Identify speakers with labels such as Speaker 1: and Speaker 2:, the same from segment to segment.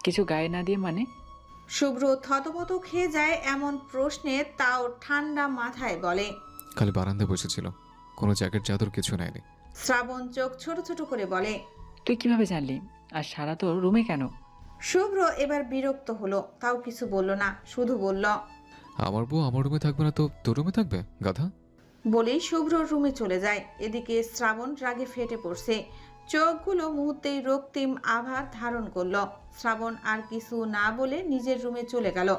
Speaker 1: কিছু গায়ে না দিয়ে মানে?
Speaker 2: শুভ্র থতমত খেয়ে যায় এমন প্রশ্নে, তাও ঠান্ডা মাথায় বলে।
Speaker 3: খালি বারান্দায় বসেছিল, কোনো জ্যাকেট চাদর কিছু নেয়নি।
Speaker 2: শ্রাবণ চোখ ছোট ছোট করে বলে।
Speaker 1: তুই কিভাবে জানলি? আর সারা তো রুমে কেন?
Speaker 2: শুভ্র এবার বিরক্ত হলো, তাও কিছু বলল না, শুধু বলল,
Speaker 3: আমার বউ আমার রুমে থাকবে না তো তোর রুমে থাকবে গাধা?
Speaker 2: বলেই শুভ্র রুমে চলে যায়। এদিকে শ্রাবণ রাগে ফেটে পড়ছে, চোখগুলো মুহূর্তেই রক্তিম আভা ধারণ করলো। শ্রাবণ আর কিছু না বলে নিজের রুমে চলে গেল।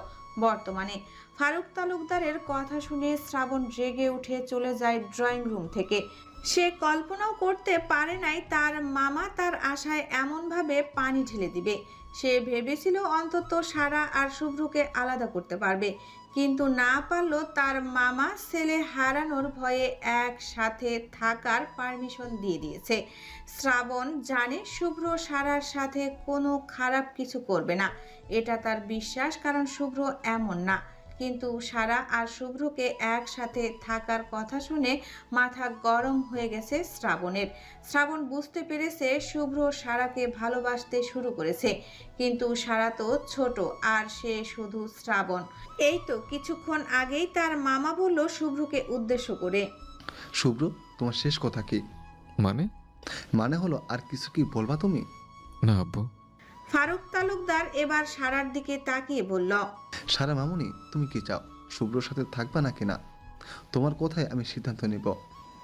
Speaker 2: বর্তমানে ফারুক তালুকদারের কথা শুনে শ্রাবণ রেগে উঠে চলে যায় ড্রয়িং রুম থেকে। সে কল্পনাও করতে পারে নাই তার মামা তার আশায় এমনভাবে পানি ঢেলে দিবে। সে ভেবেছিল অন্তত সারা আর শুভ্রকে আলাদা করতে পারবে, কিন্তু না পারল। তার মামা ছেলে হারানোর ভয়ে একসাথে থাকার পারমিশন দিয়ে দিয়েছে। শ্রাবণ জানে শুভ্র সারার সাথে কোনো খারাপ কিছু করবে না, এটা তার বিশ্বাস, কারণ শুভ্র এমন না। কিন্তু সারা আর শুভ্রকে একসাথে থাকার কথা শুনে মাথা গরম হয়ে গেছে শ্রাবণের। শ্রাবণ বুঝতে পেরেছে শুভ্র সারাকে ভালোবাসতে শুরু করেছে, কিন্তু সারা তো ছোট আর সে শুধু শ্রাবণ। এই তো কিছুক্ষণ আগেই তার মামা বলল শুভ্রকে উদ্দেশ্য করে,
Speaker 4: শুভ্র, তোমার শেষ কথা কি?
Speaker 3: মানে?
Speaker 4: মানে হলো আর কিছু কি বলবা তুমি?
Speaker 3: না আব্বু।
Speaker 2: ফারুক তালুকদার এবার সারার দিকে তাকিয়ে বলল,
Speaker 4: সারা মামুনি, তুমি কি চাও? শুভ্রর সাথে থাকবা নাকি না? তোমার কথায় আমি সিদ্ধান্ত নিব।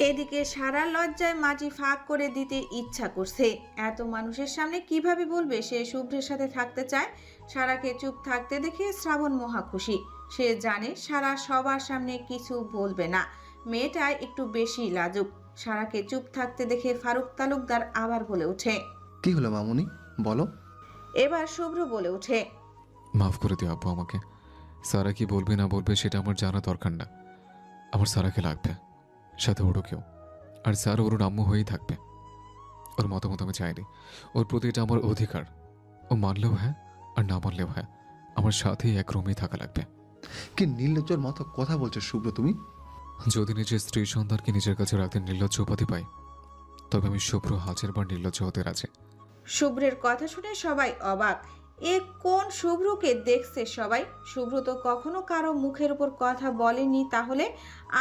Speaker 2: এদিকে সারা লজ্জায় মাটি ফাঁক করে দিতে ইচ্ছা করছে। এত মানুষের সামনে কিভাবে বলবে সে শুভ্রের সাথে থাকতে চায়? সারাকে চুপ থাকতে দেখে শ্রাবণ মহা খুশি। সে জানে সারা সবার সামনে কিছু বলবে না, মেয়েটা একটু বেশি লাজুক। সারাকে চুপ থাকতে দেখে ফারুক তালুকদার আবার বলে ওঠে,
Speaker 4: কি হলো মামুনি, বলো।
Speaker 2: এবার শুভ্র বলে ওঠে,
Speaker 3: মাফ করে দিও আব্বু আমাকে। সারা কি বলবে না বলবে সেটা আমার জানা দরকার না। আমার সারাকে লাগবে, সাথে ওরও কেউ। আর স্যার ওর আম্মু হয়েই থাকবে। ওর মতামত আমি চাইনি, ওর প্রতি এটা আমার অধিকার। ও মানলেও হ্যাঁ, আর না মানলেও হ্যাঁ, আমার সাথেই এক রুমেই থাকা লাগবে।
Speaker 4: কি নির্লজ্জর মতো কথা বলছো শুভ্র তুমি?
Speaker 3: যদি নিজের স্ত্রী সন্তানকে নিজের কাছে রাখতে নির্লজ্জ উপাধি পাই, তবে আমি শুভ্র হাজারবার নির্লজ্জ হতে রাজি।
Speaker 2: শুভ্রের কথা শুনে সবাই অবাক। এ কোন শুভ্রকে দেখছে সবাই? শুভ্র তো কখনো কারো মুখের উপর কথা বলেনি, তাহলে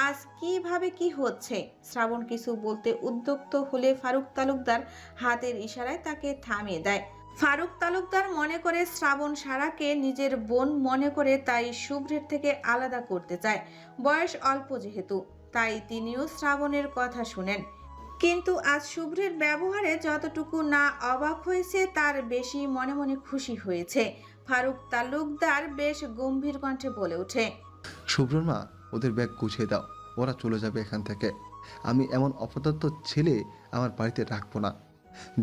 Speaker 2: আজ কিভাবে কি হচ্ছে? শ্রাবণ কিছু বলতে উদ্যক্ত হলে ফারুক তালুকদার হাতের ইশারায় তাকে থামিয়ে দেয়। ফারুক তালুকদার মনে করে শ্রাবণ সারাকে নিজের বোন মনে করে, তাই শুভ্রের থেকে আলাদা করতে চায়। বয়স অল্প যেহেতু, তাই তিনিও শ্রাবণের কথা শুনেন। কিন্তু আজ শুভ্রের ব্যবহারে যতটুকু না অবাক হয়েছে তার বেশি মনে মনে খুশি হয়েছে। ফারুক তালুকদার বেশ গম্ভীর কণ্ঠে বলে ওঠে,
Speaker 4: শুভ্রর মা, ওদের ব্যাগ গুছিয়ে দাও, ওরা চলে যাবে এখান থেকে। আমি এমন অপদার্থ ছেলে আমার বাড়িতে রাখবো না,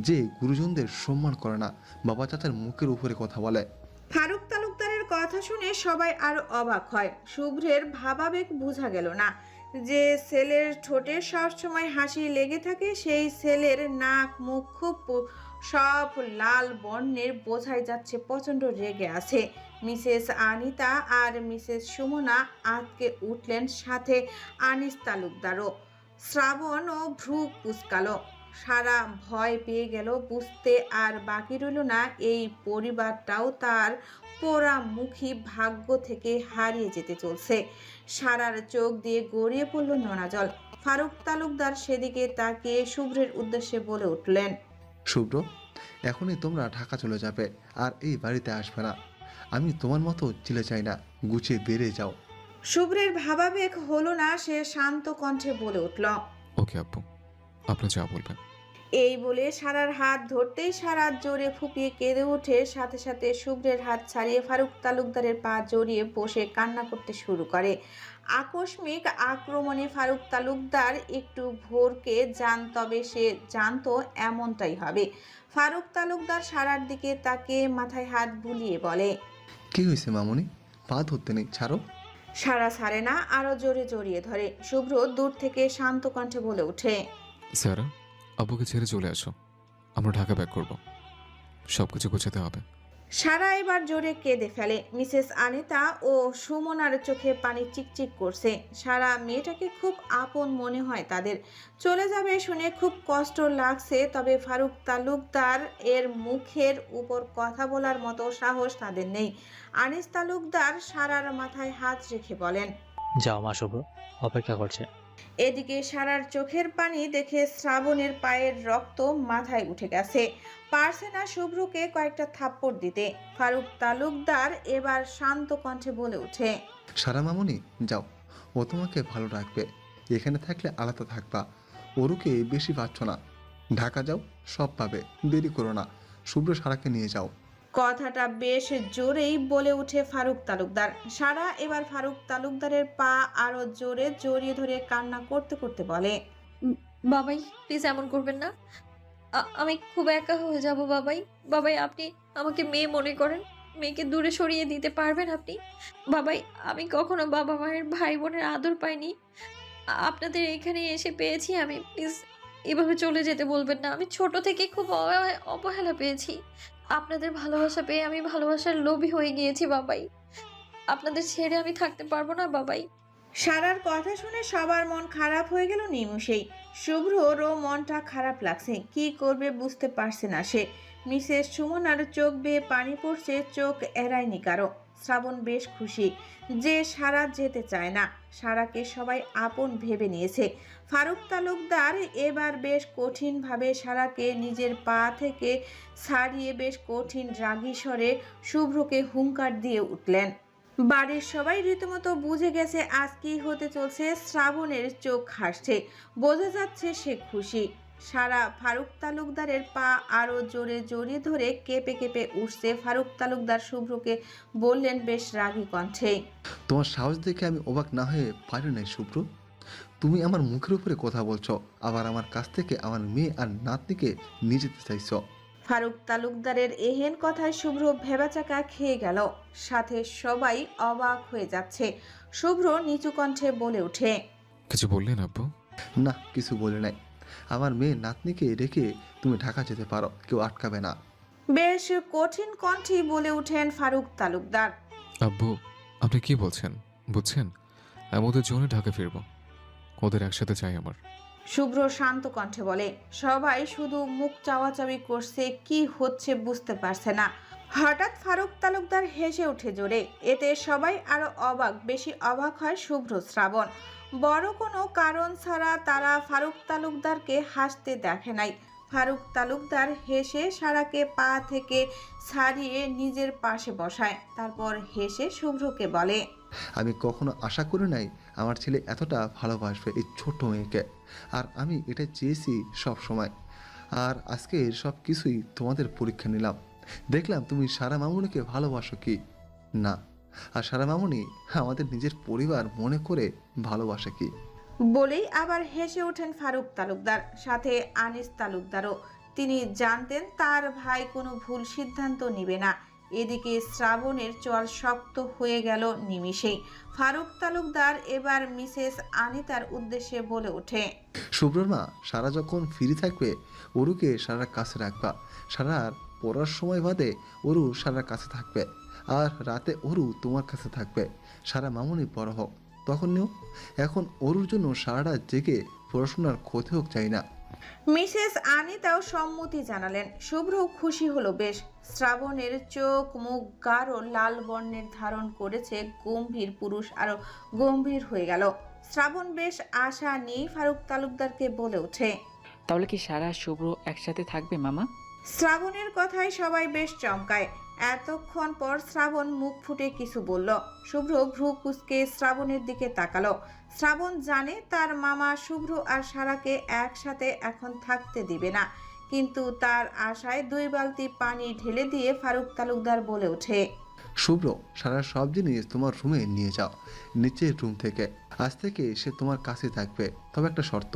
Speaker 4: যে গুরুজনদের সম্মান করে না, বাবা চাচার মুখের উপরে কথা বলে।
Speaker 2: ফারুক তালুকদারের কথা শুনে সবাই আরো অবাক হয়। শুভ্রের ভাবাবেগ বোঝা গেল না। যে ছেলের ঠোঁটে সবসময় হাসি লেগে থাকে, সেই ছেলের নাক মুখ খুব সব লাল বর্ণের, বোঝাই যাচ্ছে প্রচণ্ড রেগে আছে। মিসেস আনিতা আর মিসেস সুমনা আজকে উঠলেন, সাথে আনিস তালুকদারও। শ্রাবণও ভ্রু কুঁচকালো। সারা ভয় পেয়ে গেল, বুঝতে আর বাকি রইল না এই পরিবারটাও তার পোড়ামুখী ভাগ্য থেকে হারিয়ে যেতে চলছে। সারার চোখ দিয়ে গড়িয়ে পড়ল নোনা জল। ফারুক তালুকদার সেদিকে তাকিয়ে শুভ্রের উদ্দেশ্যে বলে উঠলেন,
Speaker 4: শুভ্র, এখনই তোমরা ঢাকা চলে যাবে আর এই বাড়িতে আসবে না। আমি তোমার মতো ছেলে চাই না, গুছিয়ে বেরিয়ে যাও।
Speaker 2: শুভ্রের ভাবাবেগ হলো না, সে শান্ত কণ্ঠে বলে উঠল,
Speaker 3: ওকে আব্বু, আপনি যা বলবেন।
Speaker 2: এই বলে সারার হাত ধরতেই সারা জোরে ফুপিয়ে কেঁদে ওঠে। সাথে সাথে শুভ্রের হাত ছাড়িয়ে ফারুক তালুকদারের পা জড়িয়ে বসে কান্না করতে শুরু করে। আকস্মিক আক্রমণে ফারুক তালুকদার একটু ভোরকে যান, তবে সে জানতো এমনটাই হবে। ফারুক তালুকদার সারার দিকে তাকে মাথায় হাত বুলিয়ে বলে,
Speaker 4: কি হয়েছে মামুনি? পা ধরতে নেই, ছাড়ো।
Speaker 2: সারা ছাড়ে না, আরো জোরে জড়িয়ে ধরে। শুভ্র দূর থেকে শান্ত কণ্ঠে বলে ওঠে,
Speaker 3: স্যারা, আব্বুকে ছেড়ে চলে আসো, আমরা ঢাকা ব্যাক করব। সব কিছু গোছাতে হবে।
Speaker 2: সারা এবার জোরে কেঁদে ফেলে। মিসেস আনিতা ও সুমনার চোখে পানি চিকচিক করছে। সারা মেয়েটাকে খুব আপন মনে হয় তাদের। চলে যাবে শুনে খুব কষ্ট লাগছে, তবে ফারুক তালুকদার এর মুখের উপর কথা বলার মতো সাহস তাদের নেই। আনিস তালুকদার সারার মাথায় হাত রেখে বলেন,
Speaker 5: যাও মা শুভ্র অপেক্ষা করছে।
Speaker 2: এদিকে সারার চোখের পানি দেখে শ্রাবণের পায়ের রক্ত মাথায় উঠে গেছে। পারছে না শুভ্রকে কয়েকটা থাপ্পড় দিতে। ফারুক তালুকদার এবার শান্ত কণ্ঠে বলে ওঠে,
Speaker 4: সারা মামুনি যাও, ও তোমাকে ভালো রাখবে। এখানে থাকলে আলাদা থাকবা। ওরুকে বেশি পাচ্ছ না। ঢাকা যাও, সব পাবে। দেরি করো না। শুভ্র সারাকে নিয়ে যাও।
Speaker 2: কথাটা বেশ জোরেই বলে ওঠে ফারুক তালুকদার। সারা এবার ফারুক তালুকদারের পা আরো জোরে জড়িয়ে ধরে কান্না করতে করতে বলে,
Speaker 6: বাবাই প্লিজ এমন করবেন না। আমি খুব একা হয়ে যাব বাবাই। বাবাই আপনি আমাকে মেয়ে মনে করেন, মেয়েকে দূরে সরিয়ে দিতে পারবেন আপনি? বাবাই আমি কখনো বাবা মায়ের ভাই বোনের আদর পাইনি, আপনাদের এখানে এসে পেয়েছি আমি। প্লিজ এভাবে চলে যেতে বলবেন না। আমি ছোট থেকে খুব অবহেলা পেয়েছি। আপনাদের ভালোবাসা পেয়ে আমি ভালোবাসার লোভী হয়ে গিয়েছি বাবাই। আপনাদের ছেড়ে আমি থাকতে পারবো না বাবাই।
Speaker 2: সারার কথা শুনে সবার মন খারাপ হয়ে গেল নিমেষেই। শুভ্ররও মনটা খারাপ লাগছে, কি করবে বুঝতে পারছে না সে। মিসেস সুমনার চোখ বেয়ে পানি পড়ছে, চোখ এড়ায়নি কারো। শ্রাবণ বেশ খুশি যে সারা যেতে চায় না। সারাকে সবাই আপন ভেবে নিয়েছে। ফারুক তালুকদার এবার বেশ কঠিনভাবে সারাকে নিজের পা থেকে ছাড়িয়ে বেশ কঠিন রাগী স্বরে শুভ্রকে হুঙ্কার দিয়ে উঠলেন। বাড়ির সবাই রীতিমতো বুঝে গেছে আজ কি হতে চলছে। শ্রাবণের চোখ হাসছে, বোঝা যাচ্ছে সে খুশি। সারা ফারুক তালুকদারের পা আরো জোরে জড়িয়ে ধরে কেঁপে কেঁপে উঠছে। ফারুক তালুকদার শুভ্রকে বললেন বেশ রাগী কণ্ঠে,
Speaker 4: তোমার সাহস দেখে আমি অবাক না হয়ে পারি নাই শুভ্র। তুমি আমার মুখের উপরে কথা বলছো, আবার আমার কাছ থেকে আমার মেয়ে আর নাতনিকে নিয়ে যেতে চাইছো।
Speaker 2: ফারুক তালুকদারের এহেন কথায় শুভ্র ভেবাচাকা খেয়ে গেল। সাথে সবাই অবাক হয়ে যাচ্ছে। শুভ্র নিচু কণ্ঠে বলে ওঠে,
Speaker 3: কিছু বললেন আব্বু?
Speaker 4: না, কিছু বলে নাই। আমার মেয়ে নাতনিকে রেখে তুমি ঢাকা যেতে পারো, কেউ আটকাবে না।
Speaker 2: বেশ কঠিন কণ্ঠে বলে ওঠেন ফারুক তালুকদার।
Speaker 3: আব্বু আপনি কি বলছেন বুঝছেন? আমি ওদের জন্য ঢাকা ফিরবো, ওদের একসাথে চাই আমার।
Speaker 2: শুভ্র শান্ত কণ্ঠে বলে। সবাই শুধু মুখ চাওয়াচাওয়ি করছে, কি হচ্ছে বুঝতে পারছে না। হঠাৎ ফারুক তালুকদার হেসে ওঠে জোরে। এতে সবাই আরো অবাক। বেশি অবাক হয় শুভ্র শ্রাবণ। বড় কোনো কারণ ছাড়া তারা ফারুক তালুকদারকে হাসতে দেখে নাই। ফারুক তালুকদার হেসে সারাকে পা থেকে ছাড়িয়ে নিজের পাশে বসায়। তারপর হেসে শুভ্রকে বলে,
Speaker 4: আমি কখনো আশা করি নাই আমার ছেলে এতটা ভালোবাসবে এই ছোট্ট মেয়েকে। আর আমি এটা চেয়েছি সব সময়। আর আজকে সব কিছুই তোমাদের পরীক্ষা নিলাম। দেখলাম তুমি সারা মামুনিকে ভালোবাসো কি না, আর সারা মামুনি আমাদের নিজের পরিবার মনে করে ভালোবাসে কি।
Speaker 2: বলেই আবার হেসে ওঠেন ফারুক তালুকদার। সাথে আনিস তালুকদারও। তিনি জানতেন তার ভাই কোনো ভুল সিদ্ধান্ত নিবে না। এদিকে শ্রাবণের চোয়াল শক্ত হয়ে গেল নিমিষেই। ফারুক তালুকদার এবার মিসেস আনিতার উদ্দেশ্যে বলে ওঠে,
Speaker 4: শুভ্রর মা, সারা যখন ফ্রি থাকবে ওরুকে সারার কাছে রাখবা। সারার পড়ার সময় বাদে ওরু সারার কাছে থাকবে, আর রাতে ওরু তোমার কাছে থাকবে। সারা মামুনি বড় হোক তখন নিও। এখন ওরুর জন্য সারাটা জেগে পড়াশোনার ক্ষতি হোক চাই না।
Speaker 2: মিসেস আনিতাও সম্মতি জানালেন। শুভ্র খুশি হলো বেশ। শ্রাবণের চোখ মুখ গাঢ় লাল বর্ণের ধারণ করেছে। গম্ভীর পুরুষ আরো গম্ভীর হয়ে গেল। শ্রাবণ বেশ আশা নিয়ে ফারুক তালুকদারকে বলে ওঠে,
Speaker 1: তাহলে কি সারা শুভ্র একসাথে থাকবে মামা?
Speaker 2: শ্রাবণের কথায় সবাই বেশ চমকায়। এতক্ষণ পর শ্রাবণ মুখ ফুটে কিছু বলল। শুভ্র ভ্রু কুঁচকে শ্রাবণের দিকে তাকালো। শ্রাবণ জানে তার মামা শুভ্র আর সারাকে একসাথে এখন থাকতে দিবে না, কিন্তু তার আশায় 2 বালতি পানি ঢেলে দিয়ে ফারুক তালুকদার বলে ওঠে,
Speaker 4: শুভ্র, সারা সব জিনিস তোমার রুমে নিয়ে যাও, নিচের রুম থেকে। আজ থেকে সে তোমার কাছে থাকবে, তবে একটা শর্ত।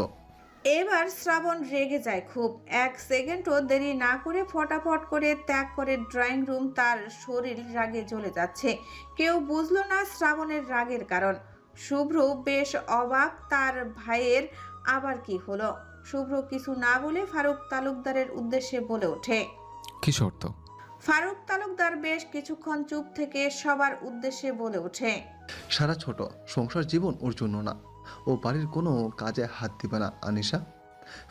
Speaker 2: এবার শ্রাবণ রেগে যায় খুব। 1 সেকেন্ডও দেরি না করে ফটাফট করে ত্যাগ করে ড্রয়িং রুম। তার শরীর রাগে জ্বলে যাচ্ছে। কেউ বুঝলো না শ্রাবণের রাগের কারণ। শুভ্র বেশ অবাক, তার ভাইয়ের আবার কি হলো। শুভ্র কিছু না বলে ফারুক তালুকদারের উদ্দেশ্যে বলে ওঠে,
Speaker 3: কি শর্ত?
Speaker 2: ফারুক তালুকদার বেশ কিছুক্ষণ চুপ থেকে সবার উদ্দেশ্যে বলে ওঠে।
Speaker 4: সারা ছোট, সংসার জীবন ওর জন্য না। ও বাড়ির কোনো কাজে হাত দিবে না আনিশা।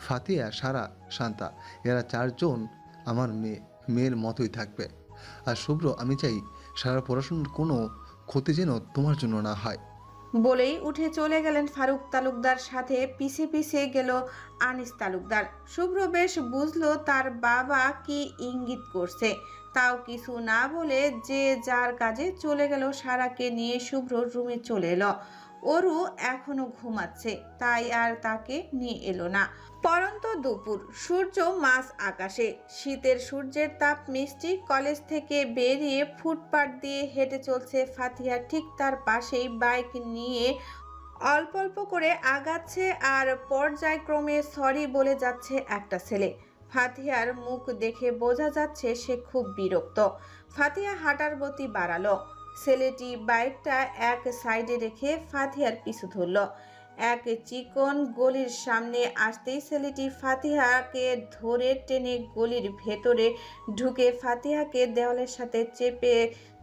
Speaker 4: ফাতিয়া, সারা, শান্তা, এরা চারজন আমার মেয়ের মতোই থাকবে। আর শুভ্র, আমি চাই সারা পড়াশোনার কোনো ক্ষতি যেন তোমার জন্য না হয়।
Speaker 2: বলেই উঠে চলে গেলেন ফারুক তালুকদার, সাথে পিছে পিছে গেল আনিস তালুকদার। শুভ্র বেশ বুঝলো তার বাবা কি ইঙ্গিত করছে, তাও কিছু না বলে যে যার কাজে চলে গেল। সারাকে নিয়ে শুভ্র রুমে চলে এলো। অরু এখনো ঘুমাচ্ছে, তাই আর তাকে নিয়ে এলো না। পরন্ত দুপুর, সূর্য মাঝ আকাশে, শীতের সূর্যের তাপ মিষ্টি। কলেজ থেকে বেরিয়ে ফুটপাত দিয়ে হেঁটে চলছে ফাতিহা। ঠিক তার পাশেই বাইক নিয়ে অল্প অল্প করে আগাচ্ছে আর পর্যায়ক্রমে সরি বলে যাচ্ছে একটা ছেলে। ফাতিহার মুখ দেখে বোঝা যাচ্ছে সে খুব বিরক্ত। ফাতিহা হাঁটার গতি বাড়ালো। ছেলেটি বাইকটা এক সাইডে রেখে ফাতিহার পিছু ধরল। এক চিকন গলির সামনে আসতেই ছেলেটি ফাতিহাকে ধরে টেনে গলির ভেতরে ঢুকে ফাতিহাকে দেওয়ালের সাথে চেপে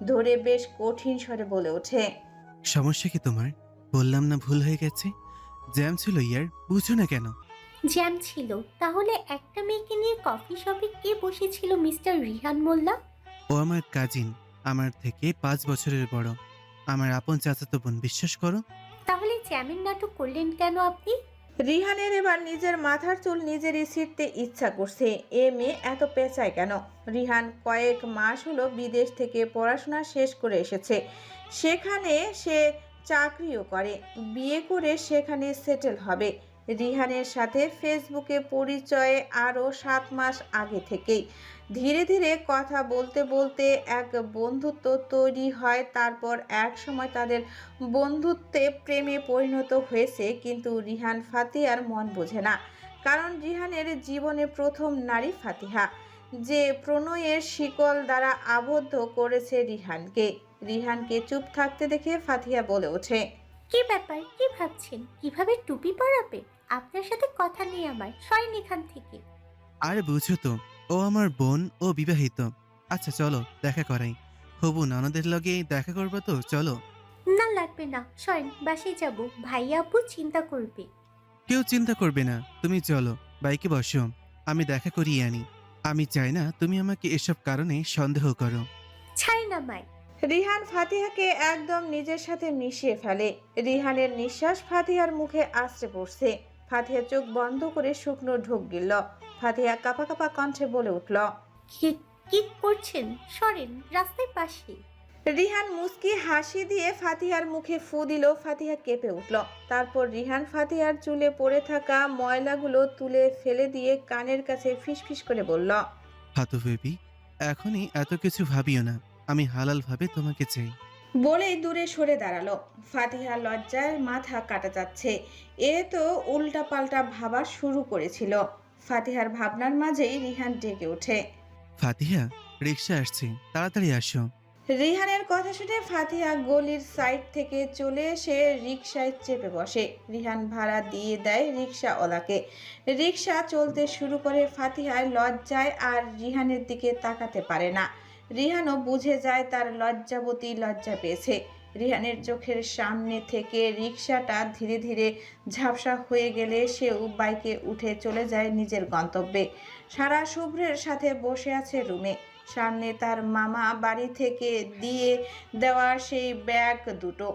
Speaker 2: ধরে বেশ কঠিন স্বরে বলে ওঠে।
Speaker 7: সমস্যা কি তোমার? বললাম না ভুল হয়ে গেছে। জ্যাম ছিল ইয়ার, বুঝো না কেন?
Speaker 8: জ্যাম ছিল? তাহলে একটা মেয়েকে নিয়ে কফি শপে কে বসেছিল মিস্টার রিহান মোল্লা?
Speaker 7: ও আমার কাজিন, আমার থেকে 5 বছরের বড়, আমার আপন চাচাতো বোন, বিশ্বাস করো।
Speaker 8: তাহলে জ্যামের নাটক করলেন কেন আপনি?
Speaker 2: রিহানের এবার নিজের মাথার চুল নিজেরই ছিঁড়তে ইচ্ছা করছে। এ মেয়ে এত পেঁচায় কেন? রিহান কয়েক মাস হলো বিদেশ থেকে পড়াশোনা শেষ করে এসেছে। সেখানে সে চাকরিও করে, বিয়ে করে সেখানে সেটেল হবে। রিহানের সাথে ফেসবুকে পরিচয়ে আরও 7 মাস আগে থেকেই। ধীরে ধীরে কথা বলতে বলতে এক বন্ধুত্ব তৈরি হয়। তারপর এক সময় তাদের বন্ধুত্বে প্রেমে পরিণত হয়েছে। কিন্তু রিহান ফাতিহার মন বোঝে না, কারণ রিহানের জীবনে প্রথম নারী ফাতিহা, যে প্রণয়ের শিকল দ্বারা আবদ্ধ করেছে রিহানকে। রিহানকে চুপ থাকতে দেখে ফাতিহা বলে ওঠে।
Speaker 8: কি ব্যাপার, কি ভাবছেন? কিভাবে টুপি পরাবে? আপনার সাথে কথা নেই আমার, সরেন এখান থেকে।
Speaker 7: আর বুঝো তো, ও আমার বোন, ও বিবাহিত। আচ্ছা চলো দেখা করাই। হবু ননদের লগে দেখা করবো তো, চলো।
Speaker 8: না লাগবে না, সরেন, বাসায় যাব। ভাইয়া আপু চিন্তা করবে।
Speaker 7: কেউ চিন্তা করবে না, তুমি চলো, বাইকে বসো, আমি দেখা করিয়ে আনি। আমি চাই না তুমি আমাকে এসব কারণে সন্দেহ করো।
Speaker 8: ছাড়েন আমায়।
Speaker 2: রিহান ফাতিহাকে একদম নিজের সাথে মিশিয়ে ফেলে। রিহানের নিঃশ্বাস ফাতিহার মুখে আছড়ে পড়ছে। ফাতিহা চোখ বন্ধ করে শুকনো ঢোক গিলল। ফাতিহা কাঁপা কাঁপা কণ্ঠে বলে উঠল।
Speaker 8: কি করছেন? সরেন, রাস্তায় পাশে।
Speaker 2: রিহান মুস্কি হাসি দিয়ে ফাতিহার মুখে ফু দিল। ফাতিহা কেঁপে উঠল। তারপর রিহান ফাতিহার চুলে পড়ে থাকা ময়লাগুলো তুলে ফেলে দিয়ে কানের কাছে ফিসফিস করে বলল।
Speaker 7: ফাতু বেবি, এখনই এত কিছু ভাবিও না, আমি হালাল ভাবে তোমাকে চাই।
Speaker 2: বলেই দূরে সরে দাঁড়ালো। ফাতিহা লজ্জায় মাথা কাটা যাচ্ছে। এ তো উল্টাপাল্টা ভাবা শুরু করেছিল। ফাতিহার ভাবনার মাঝেই রিহান ডেকে ওঠে।
Speaker 7: ফাতিহা, রিক্সা আসছে, তাড়াতাড়ি আসো।
Speaker 2: রিহানের কথা শুনে ফাতিহা গলির সাইড থেকে চলে এসে রিকশায় চেপে বসে। রিহান ভাড়া দিয়ে দেয় রিকশাওয়ালাকে। রিকশা চলতে শুরু করে। ফাতিহার লজ্জায় আর রিহানের দিকে তাকাতে পারে না। রিহানও বুঝে যায় তার লজ্জাবতী লজ্জা পেয়েছে। রিহানের চোখের সামনে থেকে রিকশাটা ধীরে ধীরে ঝাপসা হয়ে গেলে সেও বাইকে উঠে চলে যায় নিজের গন্তব্যে। সারা শুভ্রের সাথে বসে আছে রুমে। সামনে তার মামা বাড়ি থেকে দিয়ে দেওয়া সেই ব্যাগ দুটো।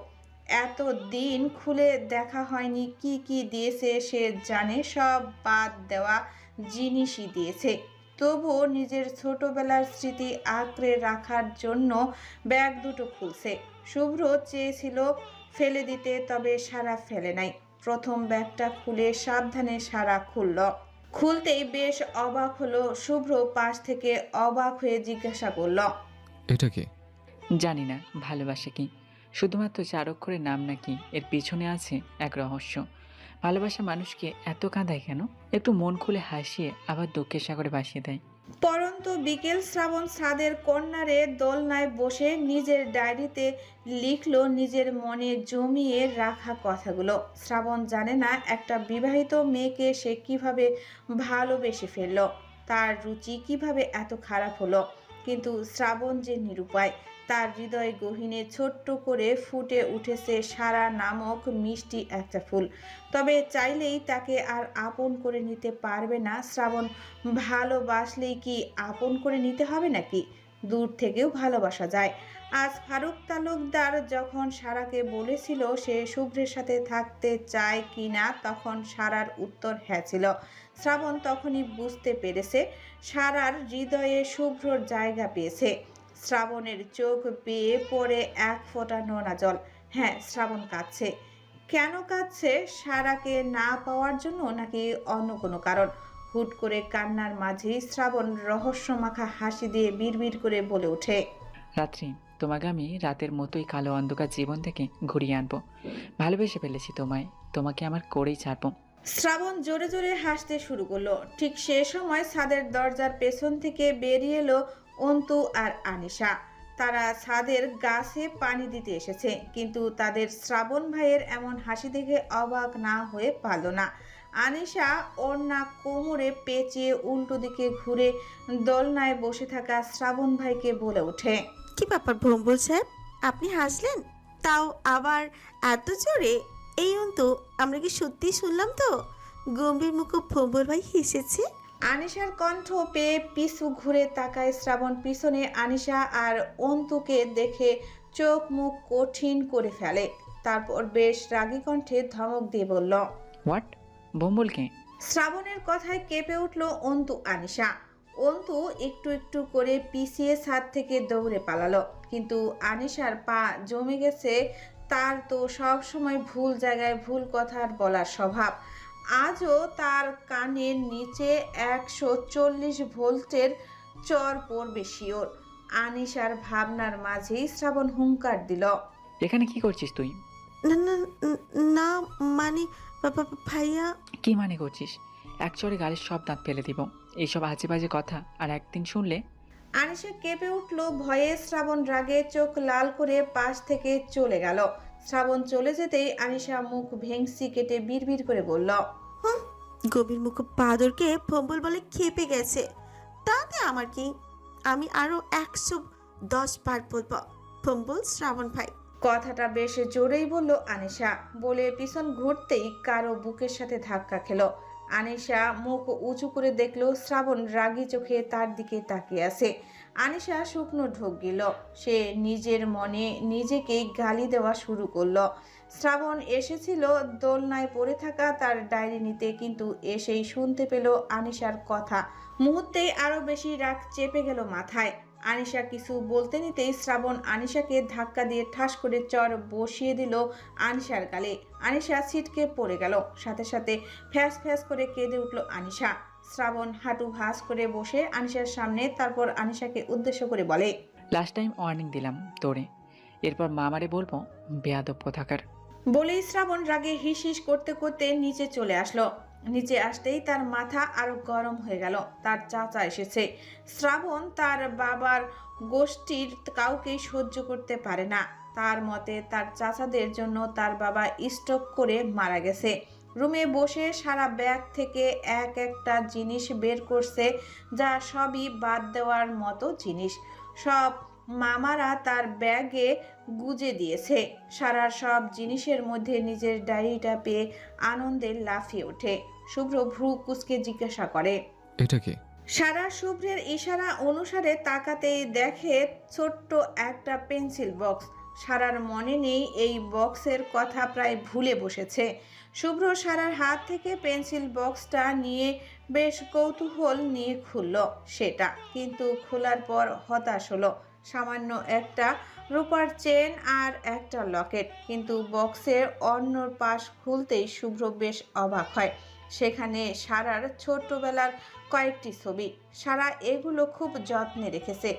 Speaker 2: এত দিন খুলে দেখা হয়নি। কি কি দিয়েছে সে জানে, সব বাদ দেওয়া জিনিসই দিয়েছে। তবুও নিজের ছোটবেলার স্মৃতি আঁকড়ে রাখার জন্য ব্যাগ দুটো খুলছে। শুভ্র চেয়েছিল ফেলে দিতে, তবে সারা ফেলে নাই। প্রথম ব্যাগটা খুলে সাবধানে সারা খুলল। খুলতেই বেশ অবাক হলো শুভ্র। পাশ থেকে অবাক হয়ে জিজ্ঞাসা করল।
Speaker 3: এটা কি?
Speaker 1: জানি না ভালোবাসা কি, শুধুমাত্র 4 অক্ষরের নাম নাকি এর পিছনে আছে এক রহস্য। ভালোবাসা মানুষকে এত কাঁদায় কেন? একটু মন খুলে হাসিয়ে আবার দুঃখের সাগরে ভাসিয়ে দেয়।
Speaker 2: পরন্ত বিকেল, শ্রাবণ ছাদের কর্নারে দোলনায় বসে নিজের ডায়েরিতে লিখলো নিজের মনে জমিয়ে রাখা কথাগুলো। শ্রাবণ জানে না একটা বিবাহিত মেয়েকে সে কিভাবে ভালোবেসে ফেললো, তার রুচি কিভাবে এত খারাপ হলো। কিন্তু শ্রাবণ যে নিরুপায়। তার হৃদয় গহীনে ছোট্ট করে ফুটে উঠেছে সারা নামক মিষ্টি একটা ফুল। তবে চাইলেই তাকে আর আপন করে নিতে পারবে না শ্রাবণ। ভালোবাসলেই কি আপন করে নিতে হবে নাকি? দূর থেকেও ভালোবাসা যায়। আজ ফারুক তালুকদার যখন সারাকে বলেছিল সে শুভ্রের সাথে থাকতে চায় কিনা, তখন সারার উত্তর হ্যাঁ ছিল। শ্রাবণ তখনই বুঝতে পেরেছে সারার হৃদয়ে শুভ্রর জায়গা পেয়েছে। শ্রাবণের চোখ বেয়ে পড়ে এক ফোঁটা নোনা জল। হ্যাঁ, শ্রাবণ কাঁদছে। কেন কাঁদছে? সারাকে না পাওয়ার জন্য নাকি অন্য কোনো কারণ? হুট করে কান্নার মাঝেই শ্রাবণ রহস্যমাখা হাসি দিয়ে বিড়বিড় করে বলে ওঠে,
Speaker 1: রাত্রি, তোমাকে আমি রাতের মতোই কালো অন্ধকার জীবন থেকে ঘুরিয়ে আনবো। ভালোবেসে ফেলেছি তোমায়, তোমাকে আমার করেই ছাড়বো।
Speaker 2: শ্রাবণ জোরে জোরে হাসতে শুরু করলো। ঠিক সে সময় ছাদের দরজার পেছন থেকে বেরিয়ে এলো অন্তু আর আনিশা। তারা ছাদের গাছে পানি দিতে এসেছে, কিন্তু তাদের শ্রাবণ ভাইয়ের এমন হাসি দেখে অবাক না হয়ে পারল না। আনিশা ওড়না কোমরে পেঁচিয়ে উল্টো দিকে ঘুরে দোলনায় বসে থাকা শ্রাবণ ভাইকে বলে ওঠে,
Speaker 9: কি ব্যাপার ভম্বল সাহেব, আপনি হাসলেন? তাও আবার এত জোরে? এই অন্তু, আমরা কি সত্যি শুনলাম তো? গম্ভীর মুখ ভম্বল ভাই হেসেছে।
Speaker 2: আনিশার কণ্ঠ পেয়ে পিছু ঘুরে তাকায় শ্রাবণ। পিছনে আনিশা আর অন্তুকে দেখে চোখ মুখ কঠিন করে ফেলে। তারপর বেশ রাগী কণ্ঠে ধমক দিয়ে বলল,
Speaker 1: হোয়াট? বম্বলকে?
Speaker 2: শ্রাবণের কথায় কেঁপে উঠল অন্তু আনিশা। অন্তু একটু একটু করে পিছিয়ে ছাদ থেকে দৌড়ে পালালো, কিন্তু আনিশার পা জমে গেছে। তার তো সব সময় ভুল জায়গায় ভুল কথা বলার স্বভাব। আজও তার কানের নিচে 140 ভোল্টের চর পড়বে শিওর। আনিশার ভাবনার মাঝেই শ্রাবণ হুঙ্কার দিল,
Speaker 1: এখানে কি করছিস তুই?
Speaker 9: না না না, মানে ভাইয়া।
Speaker 1: কি মানে করছিস? এক চড়ে গাড়ির সব দাঁত ফেলে দিব। এইসব আজে বাজে কথা আর একদিন শুনলে।
Speaker 2: আনিশা কেঁপে উঠল ভয়ে। শ্রাবণ রাগে চোখ লাল করে পাশ থেকে চলে গেল। শ্রাবণ চলে যেতেই আনিশা মুখ ভেংসি কেটে বিড়বিড় করে বলল,
Speaker 9: গভীর মুখ বাদরকে ভম্বল বলে খেপে গেছে, তাতে আমার কি? আমি আরো 110 বার বলবো, ভম্বল শ্রাবণ ভাই।
Speaker 2: কথাটা বেশ জোরেই বলল আনিশা। বলে পিছন ঘুরতেই কারো বুকের সাথে ধাক্কা খেলো। আনিশা মুখ উঁচু করে দেখলো শ্রাবণ রাগী চোখে তার দিকে তাকিয়ে আছে। আনিশা শুকনো ঢোক গেল। সে নিজের মনে নিজেকেই গালি দেওয়া শুরু করলো। শ্রাবণ এসেছিল দোলনায় পড়ে থাকা তার ডায়েরি নিতে, কিন্তু এসেই শুনতে পেল আনিশার কথা। মুহূর্তেই আরো বেশি রাগ চেপে গেল মাথায়। আনিশা কিছু বলতে নিতেই শ্রাবণ আনিশাকে ধাক্কা দিয়ে ঠাস করে চর বসিয়ে দিল আনিশার গালে। আনিশা ছিটকে পড়ে গেল। সাথে সাথে ফ্যাস ফ্যাস করে কেঁদে উঠল আনিশা। শ্রাবণ হাঁটু ভাঁজ করে বসে আনিশার সামনে, তারপর আনিশাকে উদ্দেশ্য করে বলে,
Speaker 1: লাস্ট টাইম ওয়ার্নিং দিলাম তোরে, এরপর মামারে বলবো বেয়াদব কোথাকার।
Speaker 2: বলেই শ্রাবণ রাগে হিস হিস করতে করতে নিচে চলে আসলো। নিচে আসতেই তার মাথা আরো গরম হয়ে গেল। তার চাচা এসেছে। শ্রাবণ তার বাবার গোষ্ঠীর কাউকেই সহ্য করতে পারে না। তার মতে তার চাচাদের জন্য তার বাবা স্ট্রোক করে মারা গেছে। রুমে বসে সারা ব্যাগ থেকে এক একটা জিনিস বের করছে, যা সবই বাদ দেওয়ার মতো জিনিস। সব মামারা তার ব্যাগে গুজে দিয়েছে। সারার সব জিনিসের মধ্যে নিজের ডায়েরিটা পেয়ে আনন্দে লাফিয়ে ওঠে। শুভ্র ভ্রু কুঁচকে জিজ্ঞাসা করে,
Speaker 3: এটা কি?
Speaker 2: সারা শুভ্রের ইশারা অনুসারে তাকাতেই দেখে ছোট্ট একটা পেন্সিল বক্স। সারার মনে নেই এই বক্সের কথা, প্রায় ভুলে বসেছে। শুভ্র সারার হাত থেকে পেন্সিল বক্সটা নিয়ে বেশ কৌতূহল নিয়ে খুলল সেটা, কিন্তু খোলার পর হতাশ হলো। সামান্য একটা রূপার চেন আর একটা লকেট, কিন্তু বক্সের অন্য পাশ খুলতেই শুভ্র বেশ অবাক হয়। সেখানে সারার ছোট্টবেলার কয়েকটি ছবি। সারা এগুলো খুব যত্নে রেখেছে।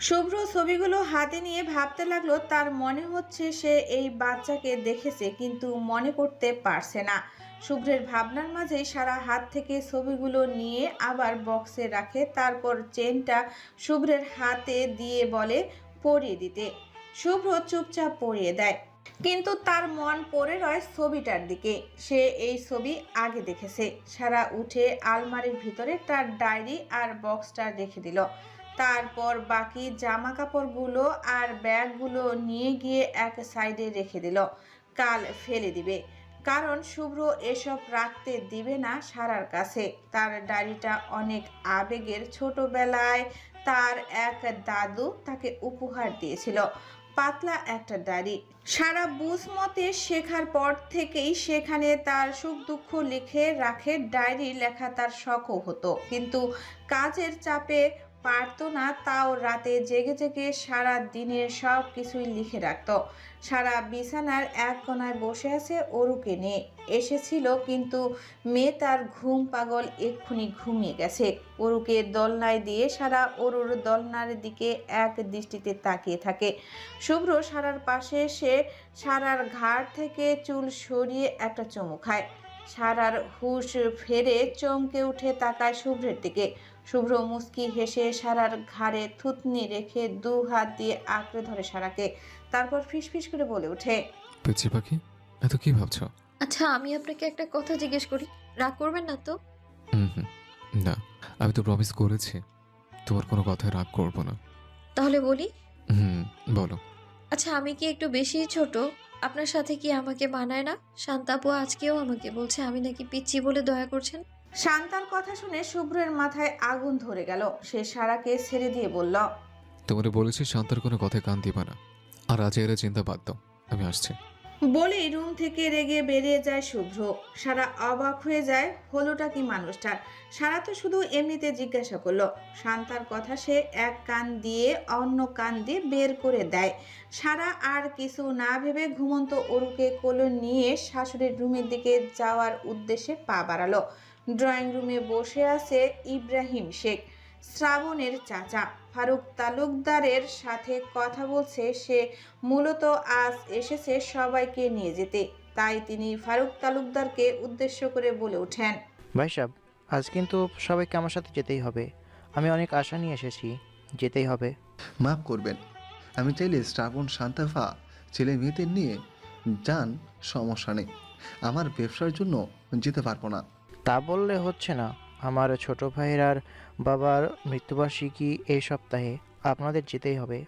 Speaker 2: শুভ্র ছবিগুলো হাতে নিয়ে ভাবতে লাগলো, তার মনে হচ্ছে সে এই বাচ্চাকে দেখেছে, কিন্তু মনে করতে পারছে না। শুভ্রের ভাবনার মাঝেই সারা হাত থেকে ছবিগুলো নিয়ে আবার বক্সে রাখে, তারপর চেনটা শুভ্রের হাতে দিয়ে বলে পরিয়ে দিতে। শুভ্র চুপচাপ পরিয়ে দেয়, কিন্তু তার মন পড়ে রয় ছবিটার দিকে। সে এই ছবি আগে দেখেছে। সারা উঠে আলমারির ভিতরে তার ডায়েরি আর বক্সটা রেখে দিল। তারপর বাকি জামা কাপড়গুলো আর ব্যাগগুলো নিয়ে গিয়ে এক সাইডে রেখে দিল। কাল ফেলে দিবে, কারণ শুভ্র এসব রাখতে দিবে না সারার কাছে। তার ডায়েরিটা অনেক আবেগের। ছোটবেলায় তার এক দাদু তাকে উপহার দিয়েছিল, পাতলা একটা ডায়েরি। সারা বুঝমতে শেখার পর থেকেই সেখানে তার সুখ দুঃখ লিখে রাখে। ডায়েরি লেখা তার শখও হতো, কিন্তু কাজের চাপে পারতো না। তাও রাতে জেগে জেগে সারা দিনের সব কিছুই লিখে রাখতো। সারা বিছানার এক কোনায় বসে আছে অরুকে নিয়ে। এসেছিল, কিন্তু মেয়ে তার ঘুম পাগল, এক্ষুনি ঘুমিয়ে গেছে। অরুকে দোলনায় দিয়ে সারা অরুর দোলনার দিকে এক দৃষ্টিতে তাকিয়ে থাকে। শুভ্র সারার পাশে এসে সারার ঘাড় থেকে চুল সরিয়ে একটা চুমু খায়। সারার হুঁশ ফেরে চমকে উঠে তাকায় শুভ্রের দিকে। শুভ্র মুচকি হেসে সারার ঘাড়ে থুতনি রেখে 2 হাত দিয়ে আঁকড়ে ধরে সারাকে। তারপর ফিসফিস করে বলে ওঠে,
Speaker 3: পিচ্ছি পাখি, এত কি ভাবছো?
Speaker 6: আচ্ছা, আমি আপনাকে একটা কথা জিজ্ঞেস করি, রাগ করবেন না তো?
Speaker 3: হুম, না, আমি তো প্রমিস করেছি তোমার কোনো কথায় রাগ করব না।
Speaker 6: তাহলে বলি।
Speaker 3: বলো।
Speaker 6: আচ্ছা, আমি কি একটু বেশি ছোট? আপনার সাথে কি আমাকে মানায় না? শান্তাপু আজকেও আমাকে বলছে আমি নাকি পিচ্চি বলে দয়া করছেন।
Speaker 2: শান্তার কথা শুনে শুভ্রের মাথায় আগুন ধরে গেল। সে সারাকে ছেড়ে দিয়ে বলল,
Speaker 3: তোমারে বলেছি শান্তার কোনো কথায় কান দিবা না। আর আজ এরা চিন্তা বাদ দাও, আমি আসছি।
Speaker 2: বলেই রুম থেকে রেগে বেরিয়ে যায় শুভ্র। সারা অবাক হয়ে যায়, হলোটা কি মানুষটার। সারা তো শুধু এমনিতে জিজ্ঞাসা করলো। শান্তার কথা সে এক কান দিয়ে অন্য কান দিয়ে বের করে দেয়। সারা আর কিছু না ভেবে ঘুমন্ত অরুকে কোলে নিয়ে শাশুড়ির রুমের দিকে যাওয়ার উদ্দেশ্যে পা বাড়ালো। ড্রয়িং রুমে বসে আছে ইব্রাহিম শেখ, শ্রাবণের চাচা। ফারুক তালুকদারের সাথে কথা বলছে। সে মূলত আজ এসেছে সবাইকে নিয়ে যেতে, তাই তিনি ফারুক তালুকদারকে উদ্দেশ্য করে বলে ওঠেন,
Speaker 10: ভাই সাহেব, আজ কিন্তু সবাইকে আমার সাথে যেতেই হবে। আমি অনেক আশা নিয়ে এসেছি, যেতেই হবে।
Speaker 4: মাফ করবেন, আমি চাইলে শ্রাবণ শান্তাফা ছেলে মেয়েদের নিয়ে যান, সমস্যা নেই। আমার ব্যবসার জন্য যেতে পারবো না।
Speaker 10: তা বললে হচ্ছে না। আমার ছোট ভাইয়ের আর বাবার মৃত্যুবার্ষিকী এই সপ্তাহে, আপনাদের যেতেই হবে।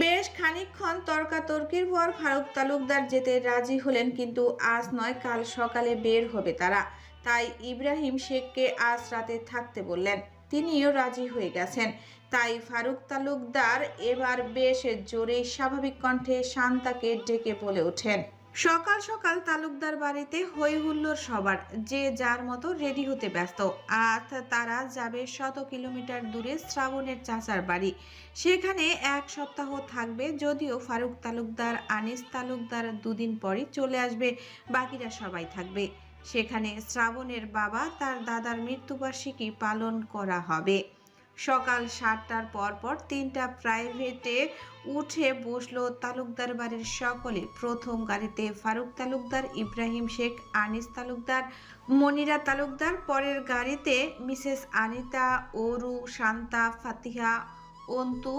Speaker 2: বেশ খানিকক্ষণ তর্কাতর্কির পর ফারুক তালুকদার যেতে রাজি হলেন, কিন্তু আজ নয়, কাল সকালে বের হবে তারা। তাই ইব্রাহিম শেখকে আজ রাতে থাকতে বললেন। তিনিও রাজি হয়ে গেছেন। তাই ফারুক তালুকদার এবার বেশ জোরে স্বাভাবিক কণ্ঠে শান্তাকে ডেকে বলে ওঠেন, সকাল সকাল তালুকদার বাড়িতে হই হুল্লোড় সবার। যে যার মতো রেডি হতে ব্যস্ত। আজ তারা যাবে 100 কিলোমিটার দূরে শ্রাবণের চাচার বাড়ি। সেখানে 1 সপ্তাহ থাকবে। যদিও ফারুক তালুকদার, আনিস তালুকদার 2 দিন পরই চলে আসবে, বাকিরা সবাই থাকবে। সেখানে শ্রাবণের বাবা তার দাদার মৃত্যুবার্ষিকী পালন করা হবে। সকাল 7টার পর 3টা প্রাইভেটে উঠে বসলো তালুকদার বাড়ির সকলে। প্রথম গাড়িতে ফারুক তালুকদার, ইব্রাহিম শেখ, আনিস তালুকদার, মনিরা তালুকদার। পরের গাড়িতে মিসেস আনিতা, অরু, শান্তা, ফাতিহা, অন্তু।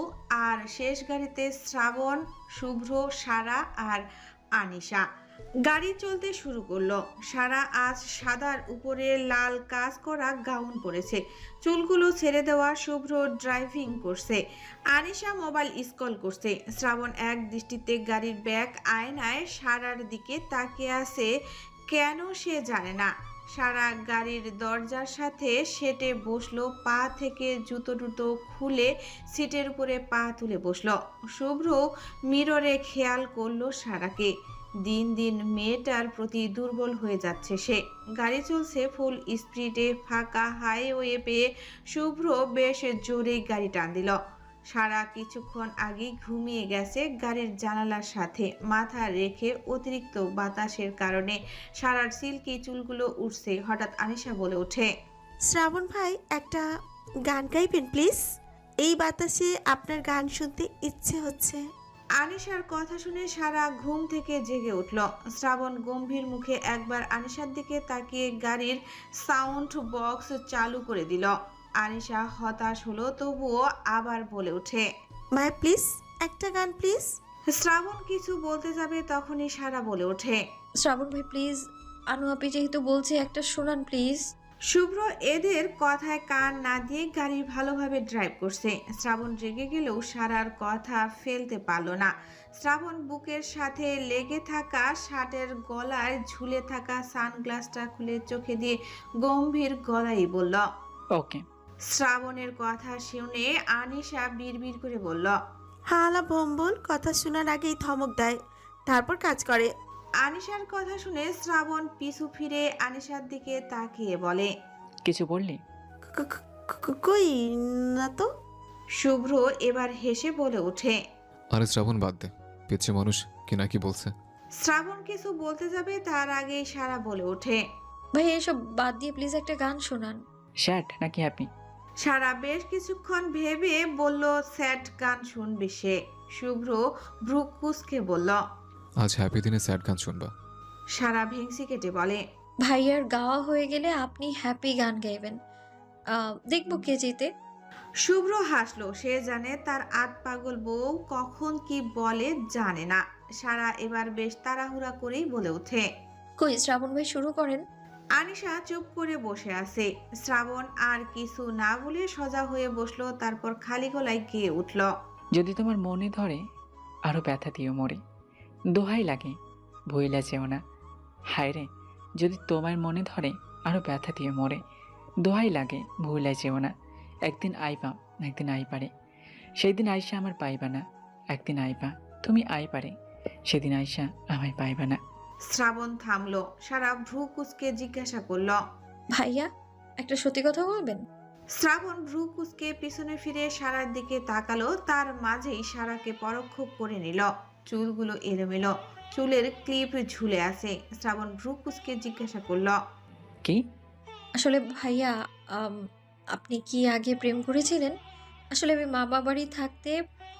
Speaker 2: আর শেষ গাড়িতে শ্রাবণ, শুভ্র, সারা আর আনিশা। গাড়ি চলতে শুরু করলো। সারা আজ সাদার উপরে লাল কাজ করা গাউন পরেছে, চুলগুলো ছেড়ে দেওয়া। শুভ্র ড্রাইভিং করছে, আনিশা মোবাইল স্ক্রল করছে। শ্রাবণ এক দৃষ্টিতে গাড়ির ব্যাক আয়নায় সারার দিকে তাকিয়ে আছে, কেন সে জানে না। সারা গাড়ির দরজার সাথে সেটে বসলো, পা থেকে জুতো টুতো খুলে সিটের উপরে পা তুলে বসলো। শুভ্র মিররে খেয়াল করলো সারাকে। দিন দিন মেয়েটার প্রতি দুর্বল হয়ে যাচ্ছে সে। গাড়ি চলছে ফুল স্পিডে। ফাঁকা হাইওয়ে পেয়ে শুভ্র বেশ জোরেই গাড়ি টান দিল। সারা কিছুক্ষণ আগেই ঘুমিয়ে গেছে গাড়ির জানালার সাথে মাথা রেখে। অতিরিক্ত বাতাসের কারণে সারার সিল্কি চুলগুলো উঠছে। হঠাৎ আনিশা বলে ওঠে,
Speaker 9: শ্রাবণ ভাই, একটা গান গাইবেন প্লিজ? এই বাতাসে আপনার গান শুনতে ইচ্ছে হচ্ছে।
Speaker 2: আনিশার কথা শুনে সারা ঘুম থেকে জেগে উঠল। শ্রাবণ গম্ভীর মুখে একবার আনিশার দিকে তাকিয়ে গাড়ির সাউন্ড বক্স চালু করে দিল। আনিশা হতাশ হলো, তবুও আবার বলে ওঠে,
Speaker 9: ভাই প্লিজ, একটা গান প্লিজ।
Speaker 2: শ্রাবণ কিছু বলতে যাবে, তখনই সারা বলে ওঠে,
Speaker 6: শ্রাবণ ভাই প্লিজ, আনু আপি যেহেতু বলছে একটা শোনান প্লিজ।
Speaker 2: শুভ্র এদের কথায় কান না দিয়ে গাড়ি ভালোভাবে ড্রাইভ করছে। শ্রাবণ রেগে গেলেও সারার কথা ফেলতে পারল না। শ্রাবণ বুকের সাথে লেগে থাকা শার্টের গলায় ঝুলে থাকা সানগ্লাসটা খুলে চোখে দিয়ে গম্ভীর গলায় বলল।
Speaker 1: ওকে।
Speaker 2: শ্রাবণের কথা শুনে আনিশা বিড়বিড় করে বলল।
Speaker 9: হালা ভম্বল কথা শোনার আগেই ধমক দেয়, তারপর কাজ করে।
Speaker 2: আনিশার কথা শুনে শ্রাবণ পিছু ফিরে আনিশার দিকে তাকিয়ে বলে।
Speaker 1: কিছু বললি?
Speaker 9: কই না তো।
Speaker 2: শুভ্র এবার হেসে বলে ওঠে।
Speaker 3: আরে শ্রাবণ বাদ দে, পিচ্ছে মানুষ কি না কি বলছে।
Speaker 2: শ্রাবণ কিছু বলতে যাবে তার আগেই সারা বলে ওঠে।
Speaker 6: ভাই এসব বাদ দিয়ে প্লিজ একটা গান শোনান।
Speaker 1: স্যাড নাকি হ্যাপি?
Speaker 2: সারা বেশ কিছুক্ষণ ভেবে বলল স্যাড গান শুনবে সে। শুভ্র ভ্রু কুঁচকে বলল।
Speaker 3: আজ হ্যাপি দিনে স্যাড গান শুনবা?
Speaker 2: সারা ভেংসি কেটে বলে।
Speaker 6: ভাইয়ার গাওয়া হয়ে গেলে আপনি হ্যাপি গান গাইবেন, দেখবো কে জিতে।
Speaker 2: শুভ্র হাসলো। সে জানে তার আট পাগল বউ কখন কি বলে জানে না। সারা এবার বেশ তাড়াহুড়া করেই বলে ওঠে।
Speaker 6: কই শ্রাবণ ভাই শুরু করেন।
Speaker 2: আনিশা চুপ করে বসে আছে। শ্রাবণ আর কিছু না বলে সোজা হয়ে বসলো, তারপর খালি গলায় গেয়ে উঠল।
Speaker 1: যদি তোমার মনে ধরে আরো ব্যথা দিও মরে, দোহাই লাগে ভইলা যেও না। হায় রে, যদি তোমার মনে ধরে আরো ব্যথা দিও মরে, দোহাই লাগে ভুইলা যেও না। একদিন আইবা, একদিন আই পারে, সেই দিন আইসা আমার পাইবা না। একদিন আইবা তুমি আই পারে, সেদিন আইসা আমায় পাইবা না।
Speaker 2: শ্রাবণ থামলো। সারা ভ্রু কুচকে জিজ্ঞাসা করলো।
Speaker 6: ভাইয়া একটা সত্যি কথা বলবেন?
Speaker 2: শ্রাবণ ভ্রু কুচকে পিছনে ফিরে সারার দিকে তাকালো। তার মাঝেই সারাকে পরোক্ষ করে নিল। চুলগুলো এলোমেলো, চুলের ক্লিপ ঝুলে আছে। শ্রাবণ ভ্রু কুচকে জিজ্ঞাসা করলো।
Speaker 1: কি?
Speaker 6: আসলে ভাইয়া আপনি কি আগে প্রেম করেছিলেন? আসলে আমি মা বাবারই থাকতে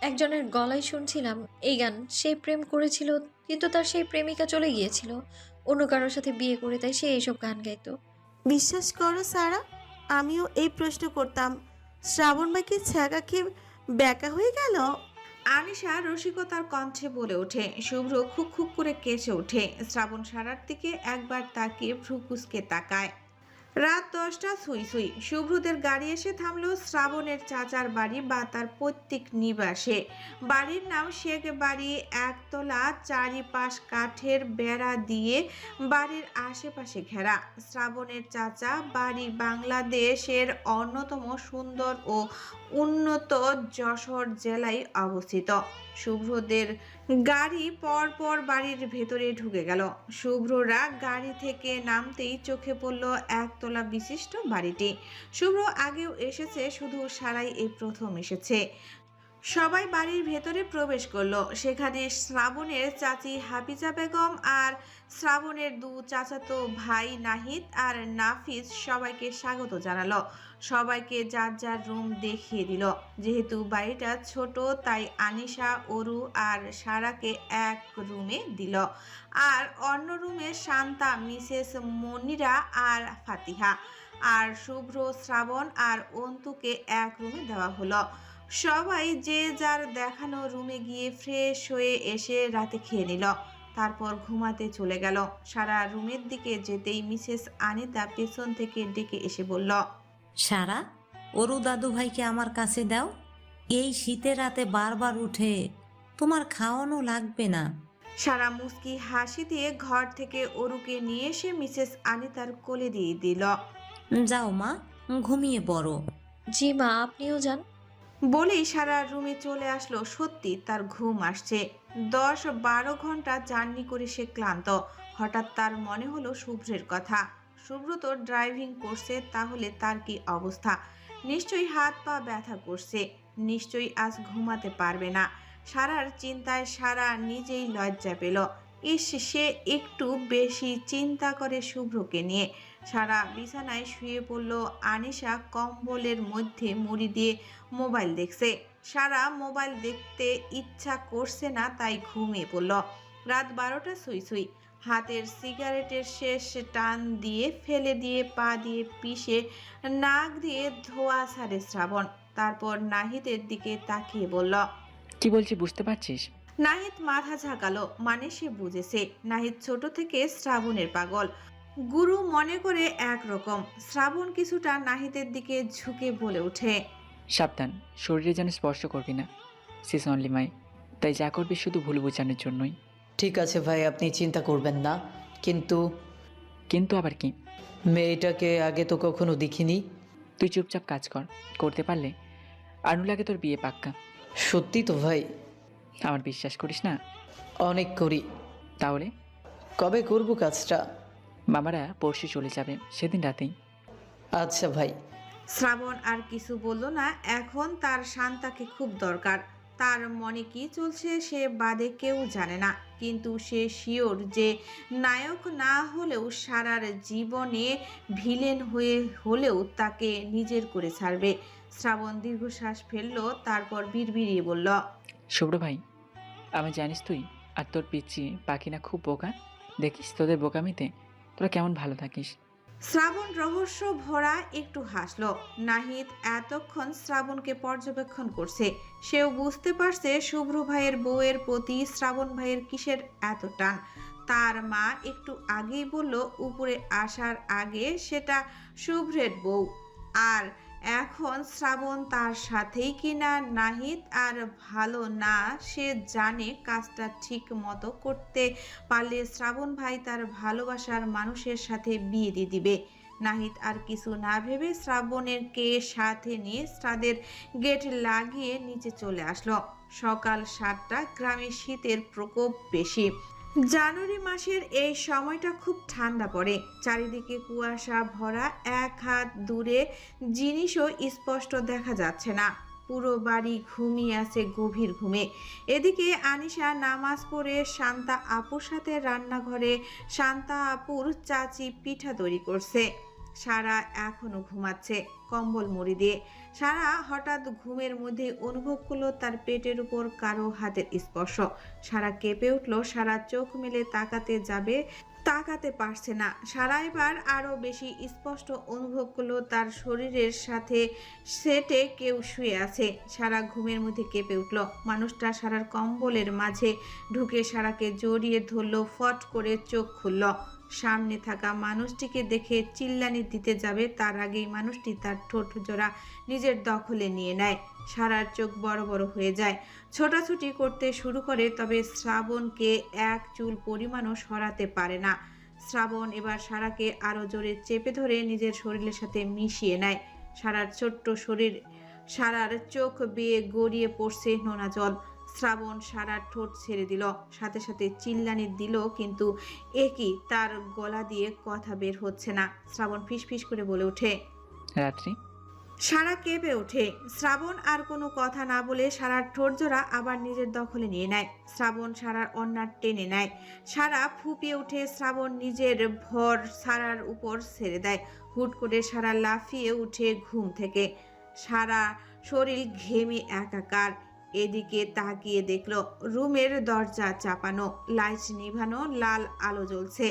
Speaker 6: একজনের গলায় শুনছিলাম এই গান। সে প্রেম করেছিল, কিন্তু তার সেই প্রেমিকা চলে গিয়েছিল অন্য কারোর সাথে বিয়ে করে, তাই সে এইসব গান গাইতো।
Speaker 9: বিশ্বাস করো সারা, আমিও এই প্রশ্ন করতাম। শ্রাবণ ভাইকে ছ্যাঁকা কি ব্যাকা হয়ে গেল?
Speaker 2: আনিশা রসিকতার কণ্ঠে বলে ওঠে। শুভ্র খুক খুক করে কেসে ওঠে। শ্রাবণ সারার দিকে একবার তাকিয়ে ভ্রু কুচকে তাকায়। রাত 10টা ছুঁই ছুঁই। শুভ্রদের গাড়ি এসে থামলো শ্রাবণের চাচার বাড়ি বা তার পৈতৃক নিবাসে। বাড়ির নাম শেখ বাড়ি। একতলা, চারিপাশ কাঠের বেড়া দিয়ে বাড়ির আশেপাশে ঘেরা। শ্রাবণের চাচা বাড়ি বাংলাদেশের অন্যতম সুন্দর ও উন্নত যশোর জেলায় অবস্থিত। শুভ্রদের গাড়ি পরপর বাড়ির ভেতরে ঢুকে গেল। শুভ্ররা গাড়ি থেকে নামতেই চোখে পড়ল একতলা বিশিষ্ট বাড়িটি। শুভ্র আগেও এসেছে, শুধু সারাই এই প্রথম এসেছে। সবাই বাড়ির ভেতরে প্রবেশ করলো। সেখানে শ্রাবণের চাচি হাফিজা বেগম আর শ্রাবণের দু চাচাতো ভাই নাহিদ আর নাফিস সবাইকে স্বাগত জানালো। সবাইকে যার যার রুম দেখিয়ে দিল। যেহেতু বাড়িটা ছোট, তাই আনিশা, অরু আর সারাকে এক রুমে দিল, আর অন্য রুমে শান্তা, মিসেস মনিরা আর ফাতিহা, আর শুভ্র, শ্রাবণ আর অন্তুকে এক রুমে দেওয়া হলো। সবাই যে যার দেখানো রুমে গিয়ে ফ্রেশ হয়ে এসে রাতে খেয়ে নিল, তারপর ঘুমাতে চলে গেল। সারা রুমের দিকে যেতেই মিসেস আনিতা পেছন থেকে ডেকে এসে বলল।
Speaker 11: সারা, অরু দাদু ভাইকে আমার কাছে দাও। এই শীতের রাতে বারবার উঠে, তোমার খাওয়ানো লাগবে না।
Speaker 2: সারা মুস্কি হাসি দিয়ে ঘর থেকে অরুকে নিয়ে এসে মিসেস আনিতার কোলে দিয়ে দিল।
Speaker 11: যাও মা, ঘুমিয়ে পড়ো।
Speaker 6: জি মা, আপনিও যান।
Speaker 2: বলেই সারা রুমে চলে আসলো। সত্যি তার ঘুম আসছে। 10-12 ঘন্টা জার্নি করে সে ক্লান্ত। হঠাৎ তার মনে হলো শুভ্রের কথা। শুভ্র তো ড্রাইভিং করছে, তাহলে তার কি অবস্থা? নিশ্চয়ই হাত পা ব্যথা করছে, নিশ্চয়ই আজ ঘুমাতে পারবে না। সারার চিন্তায় সারা নিজেই লজ্জা পেল। সে একটু বেশি চিন্তা করে শুভ্রকে নিয়ে। সারা বিছানায় শুয়ে পড়ল। আনিশা কম্বলের মধ্যে মুড়ি দিয়ে মোবাইল দেখছে। সারা মোবাইল দেখতে ইচ্ছা করছে না, তাই ঘুমিয়ে পড়ল। রাত 12টা ছুঁই ছুঁই। হাতের সিগারেটের শেষ টান দিয়ে ফেলে দিয়ে পা দিয়ে পিষে নাক দিয়ে ধোয়া ছাড়ে শ্রাবণ। তারপর নাহিদের দিকে তাকিয়ে বলল।
Speaker 1: কি বলছি বুঝতে পারছিস?
Speaker 2: নাহিদ মাথা ঝাঁকালো, মানে সে বুঝেছে। নাহিদ ছোট থেকে শ্রাবণের পাগল। গুরু মনে করে একরকম। শ্রাবণ কিছুটা নাহিদের দিকে ঝুঁকে বলে ওঠে,
Speaker 1: সাবধান, শরীরে যেন স্পর্শ করবি না। Sis only my. তাই যা করবি শুধু ভুল বোঝানোর জন্যই।
Speaker 12: ঠিক আছে ভাই, আপনি চিন্তা করবেন না। কিন্তু
Speaker 1: কিন্তু আবার কি?
Speaker 12: মেয়েটাকে আগে তো কখনো দেখিনি।
Speaker 1: তুই চুপচাপ কাজ কর, করতে পারলে আনুলাকে তোর বিয়ে পাক্কা।
Speaker 12: সত্যি তো ভাই?
Speaker 1: আমার বিশ্বাস করিস না?
Speaker 12: অনেক করি।
Speaker 1: তাহলে
Speaker 12: কবে করব কাজটা?
Speaker 1: মামারা পরশু চলে যাবে, সেদিন রাতেই।
Speaker 12: আচ্ছা ভাই।
Speaker 2: শ্রাবণ আর কিছু বলল না। এখন তার শান্তাকে খুব দরকার। তার মনে কি চলছে সে বাদে কেউ জানে না, কিন্তু সে শিওর যে নায়ক না হলেও সারার জীবনে ভিলেন হয়ে হলেও তাকে নিজের করে ছাড়বে। শ্রাবণ দীর্ঘশ্বাস ফেললো, তারপর বিড়বিড়িয়ে বলল,
Speaker 1: শুভ্র ভাই, আমি জানিস তুই আর তোর পিচ্ছি পাখি না খুব বোকা। দেখিস তোদের বোকামিতে তোরা কেমন ভালো থাকিস।
Speaker 2: শ্রাবণ রহস্য ভরা একটু হাসলো। নাহিদ এতক্ষণ শ্রাবণকে পর্যবেক্ষণ করছে। সেও বুঝতে পারছে শুভ্র ভাইয়ের বউয়ের প্রতি শ্রাবণ ভাইয়ের কিসের এত টান। তার মা একটু আগেই বলল উপরে আসার আগে সেটা শুভ্রের বউ, আর এখন শ্রাবণ তার সাথেই কিনা। নাহিদ আর ভালো না, সে জানে কাজটা ঠিক মতো করতে পারলে শ্রাবণ ভাই তার ভালোবাসার মানুষের সাথে বিয়ে দিয়ে দিবে। নাহিদ আর কিছু না ভেবে শ্রাবণের কে সাথে নিয়ে তাদের গেট লাগিয়ে নিচে চলে আসলো। সকাল 7টা। গ্রামে শীতের প্রকোপ বেশি। জানুয়ারি মাসের এই সময়টা খুব ঠান্ডা পড়ে। চারিদিকে কুয়াশা ভরা, এক হাত দূরে জিনিসও স্পষ্ট দেখা যাচ্ছে না। পুরো বাড়ি ঘুমিয়ে আছে গভীর ঘুমে। এদিকে আনিশা নামাজ পড়ে শান্তা আপুর সাথে রান্নাঘরে শান্তা আপুর চাচি পিঠা তৈরি করছে। সারা এখনো ঘুমাচ্ছে কম্বল মুড়ি দিয়ে। সারা হঠাৎ ঘুমের মধ্যে অনুভব করলো তার পেটের উপর কারো হাতের স্পর্শ। সারা কেঁপে উঠলো। সারা চোখ মেলে তাকাতে যাবে, তাকাতে পারছে না। সারা এবার আরো বেশি স্পষ্ট অনুভব করলো তার শরীরের সাথে সেটে কেউ শুয়ে আছে। সারা ঘুমের মধ্যে কেঁপে উঠলো। মানুষটা সারার কম্বলের মাঝে ঢুকে সারাকে জড়িয়ে ধরলো। ফট করে চোখ খুলল। সামনে থাকা মানুষটিকে দেখে চিল্লানি দিতে যাবে, তার আগেই মানুষটি তার ঠোঁট জোড়া নিজের দখলে নিয়ে নেয়। সারার চোখ বড় বড় হয়ে যায়, ছোটাছুটি করতে শুরু করে। তবে শ্রাবণকে এক চুল পরিমাণও সরাতে পারে না। শ্রাবণ এবার সারাকে আরো জোরে চেপে ধরে নিজের শরীরের সাথে মিশিয়ে নেয়। সারার ছোট্ট শরীর, সারার চোখ বেয়ে গড়িয়ে পড়ছে নোনা জল। শ্রাবণ সারার ঠোঁট ছেড়ে দিল, সাথে সাথে চিল্লানি দিল, কিন্তু একই তার গলা দিয়ে কথা বের হচ্ছে না। শ্রাবণ ফিসফিস করে বলে ওঠে,
Speaker 1: রাত্রি।
Speaker 2: সারা কেঁপে ওঠে। শ্রাবণ আর কোনো কথা না বলে সারার ঠোঁট জোড়া আবার নিজের দখলে নিয়ে নেয়। শ্রাবণ সারার অন্যার টেনে নেয়। সারা ফুপিয়ে ওঠে। শ্রাবণ নিজের ভর সারার উপর ছেড়ে দেয়। হুট করে সারা লাফিয়ে উঠে ঘুম থেকে। সারা শরীর ঘেমে একাকার। এদিকে তাকিয়ে দেখলো রুমের দরজা চাপানো, লাইট নিভানো, লাল আলো জ্বলছে।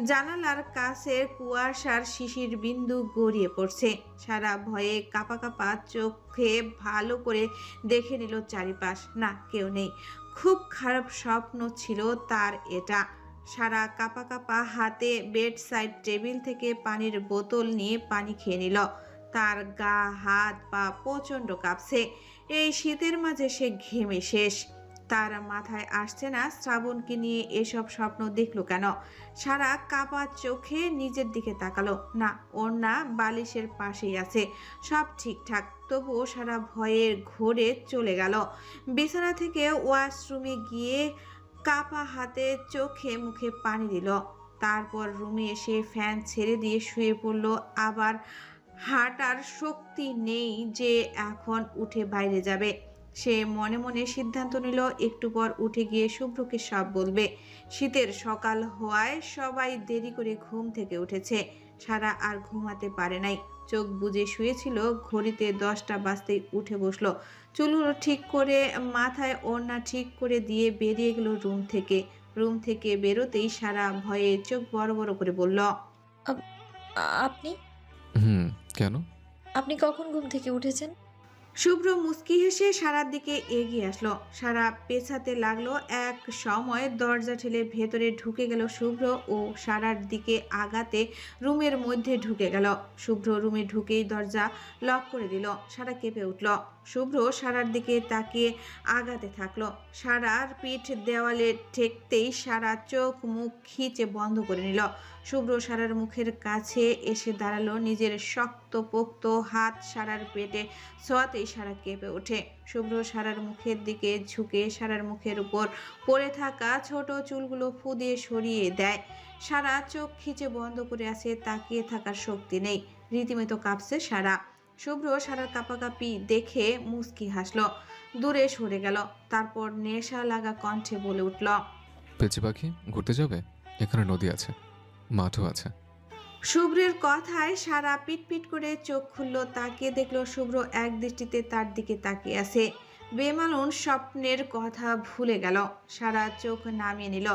Speaker 2: জানালার কাছের কুয়াশার শিশির বিন্দু গড়িয়ে পড়ছে। সারা ভয়ে কাঁপা কাঁপা চোখে ভালো করে দেখে নিল চারিপাশ। না, কেউ নেই। খুব খারাপ স্বপ্ন ছিল তার এটা। সারা কাঁপা কাঁপা হাতে বেড সাইড টেবিল থেকে পানির বোতল নিয়ে পানি খেয়ে নিল। তার গা হাত পা প্রচণ্ড কাঁপছে। এই শীতের মাঝে সে ঘেমে শেষ। তার মাথায় আসছে না শ্রাবণকে নিয়ে এসব স্বপ্ন দেখলো কেন। সারা কাঁপা চোখে নিজের দিকে তাকালো। না, ওড়না বালিশের পাশেই আছে, সব ঠিকঠাক। তবুও সারা ভয়ের ঘোরে চলে গেল বিছানা থেকে ওয়াশরুমে গিয়ে কাঁপা হাতে চোখে মুখে পানি দিল। তারপর রুমে এসে ফ্যান ছেড়ে দিয়ে শুয়ে পড়ল। আবার হাঁটার শক্তি নেই যে এখন উঠে বাইরে যাবে। সে মনে মনে সিদ্ধান্ত নিল একটু পর উঠে গিয়ে শুভ্রকে সব বলবে। শীতের সকাল হওয়ায় সবাই দেরি করে ঘুম থেকে উঠেছে। সারা আর ঘুমাতে পারে নাই। চোখ বুজে শুয়েছিল। ঘড়িতে 10টা বাজতেই উঠে বসলো। চুলগুলো ঠিক করে মাথায় ওড়না ঠিক করে দিয়ে বেরিয়ে গেল রুম থেকে। রুম থেকে বেরোতেই সারা ভয়ে চোখ বড় বড় করে বলল,
Speaker 6: আপনি
Speaker 3: কেন?
Speaker 6: আপনি কখন ঘুম থেকে উঠেছেন?
Speaker 2: শুভ্র মুচকি হেসে সারার দিকে এগিয়ে আসলো। সারা পেছাতে লাগলো। এক সময় দরজা ঠেলে ভেতরে ঢুকে গেল শুভ্র ও সারার দিকে আগাতে রুমের মধ্যে ঢুকে গেল। শুভ্র রুমে ঢুকেই দরজা লক করে দিল। সারা কেঁপে উঠল। শুভ্র সারার দিকে তাকিয়ে আগাতে থাকলো। সারার পিঠ দেওয়ালে ঠেকতেই সারা চোখ মুখ খিচে বন্ধ করে নিল। শুভ্র সারার মুখের কাছে এসে দাঁড়ালো। নিজের শক্তপোক্ত হাত সারার পেটে ছোঁয়াতেই সারা কেঁপে ওঠে। শুভ্র সারার মুখের দিকে ঝুঁকে সারার মুখের উপর পড়ে থাকা ছোট চুলগুলো ফু দিয়ে সরিয়ে দেয়। সারা চোখ খিচে বন্ধ করে আছে, তাকিয়ে থাকার শক্তি নেই। রীতিমতো কাঁপছে সারা। শুভ্র সারার কাঁপাকাঁপি দেখে মুচকি হাসলো, দূরে সরে গেল। তারপর নেশা লাগা কণ্ঠে বলে উঠল,
Speaker 3: পেঁচে পাখি ঘুরতে যাবে? এখানে নদী আছে, মাঠও আছে।
Speaker 2: শুভ্রের কথায় সারা পিটপিট করে চোখ খুলল। তাকিয়ে দেখলো শুভ্র এক দৃষ্টিতে তার দিকে তাকিয়ে আছে। বেমালুন স্বপ্নের কথা ভুলে গেল। সারা চোখ নামিয়ে নিল।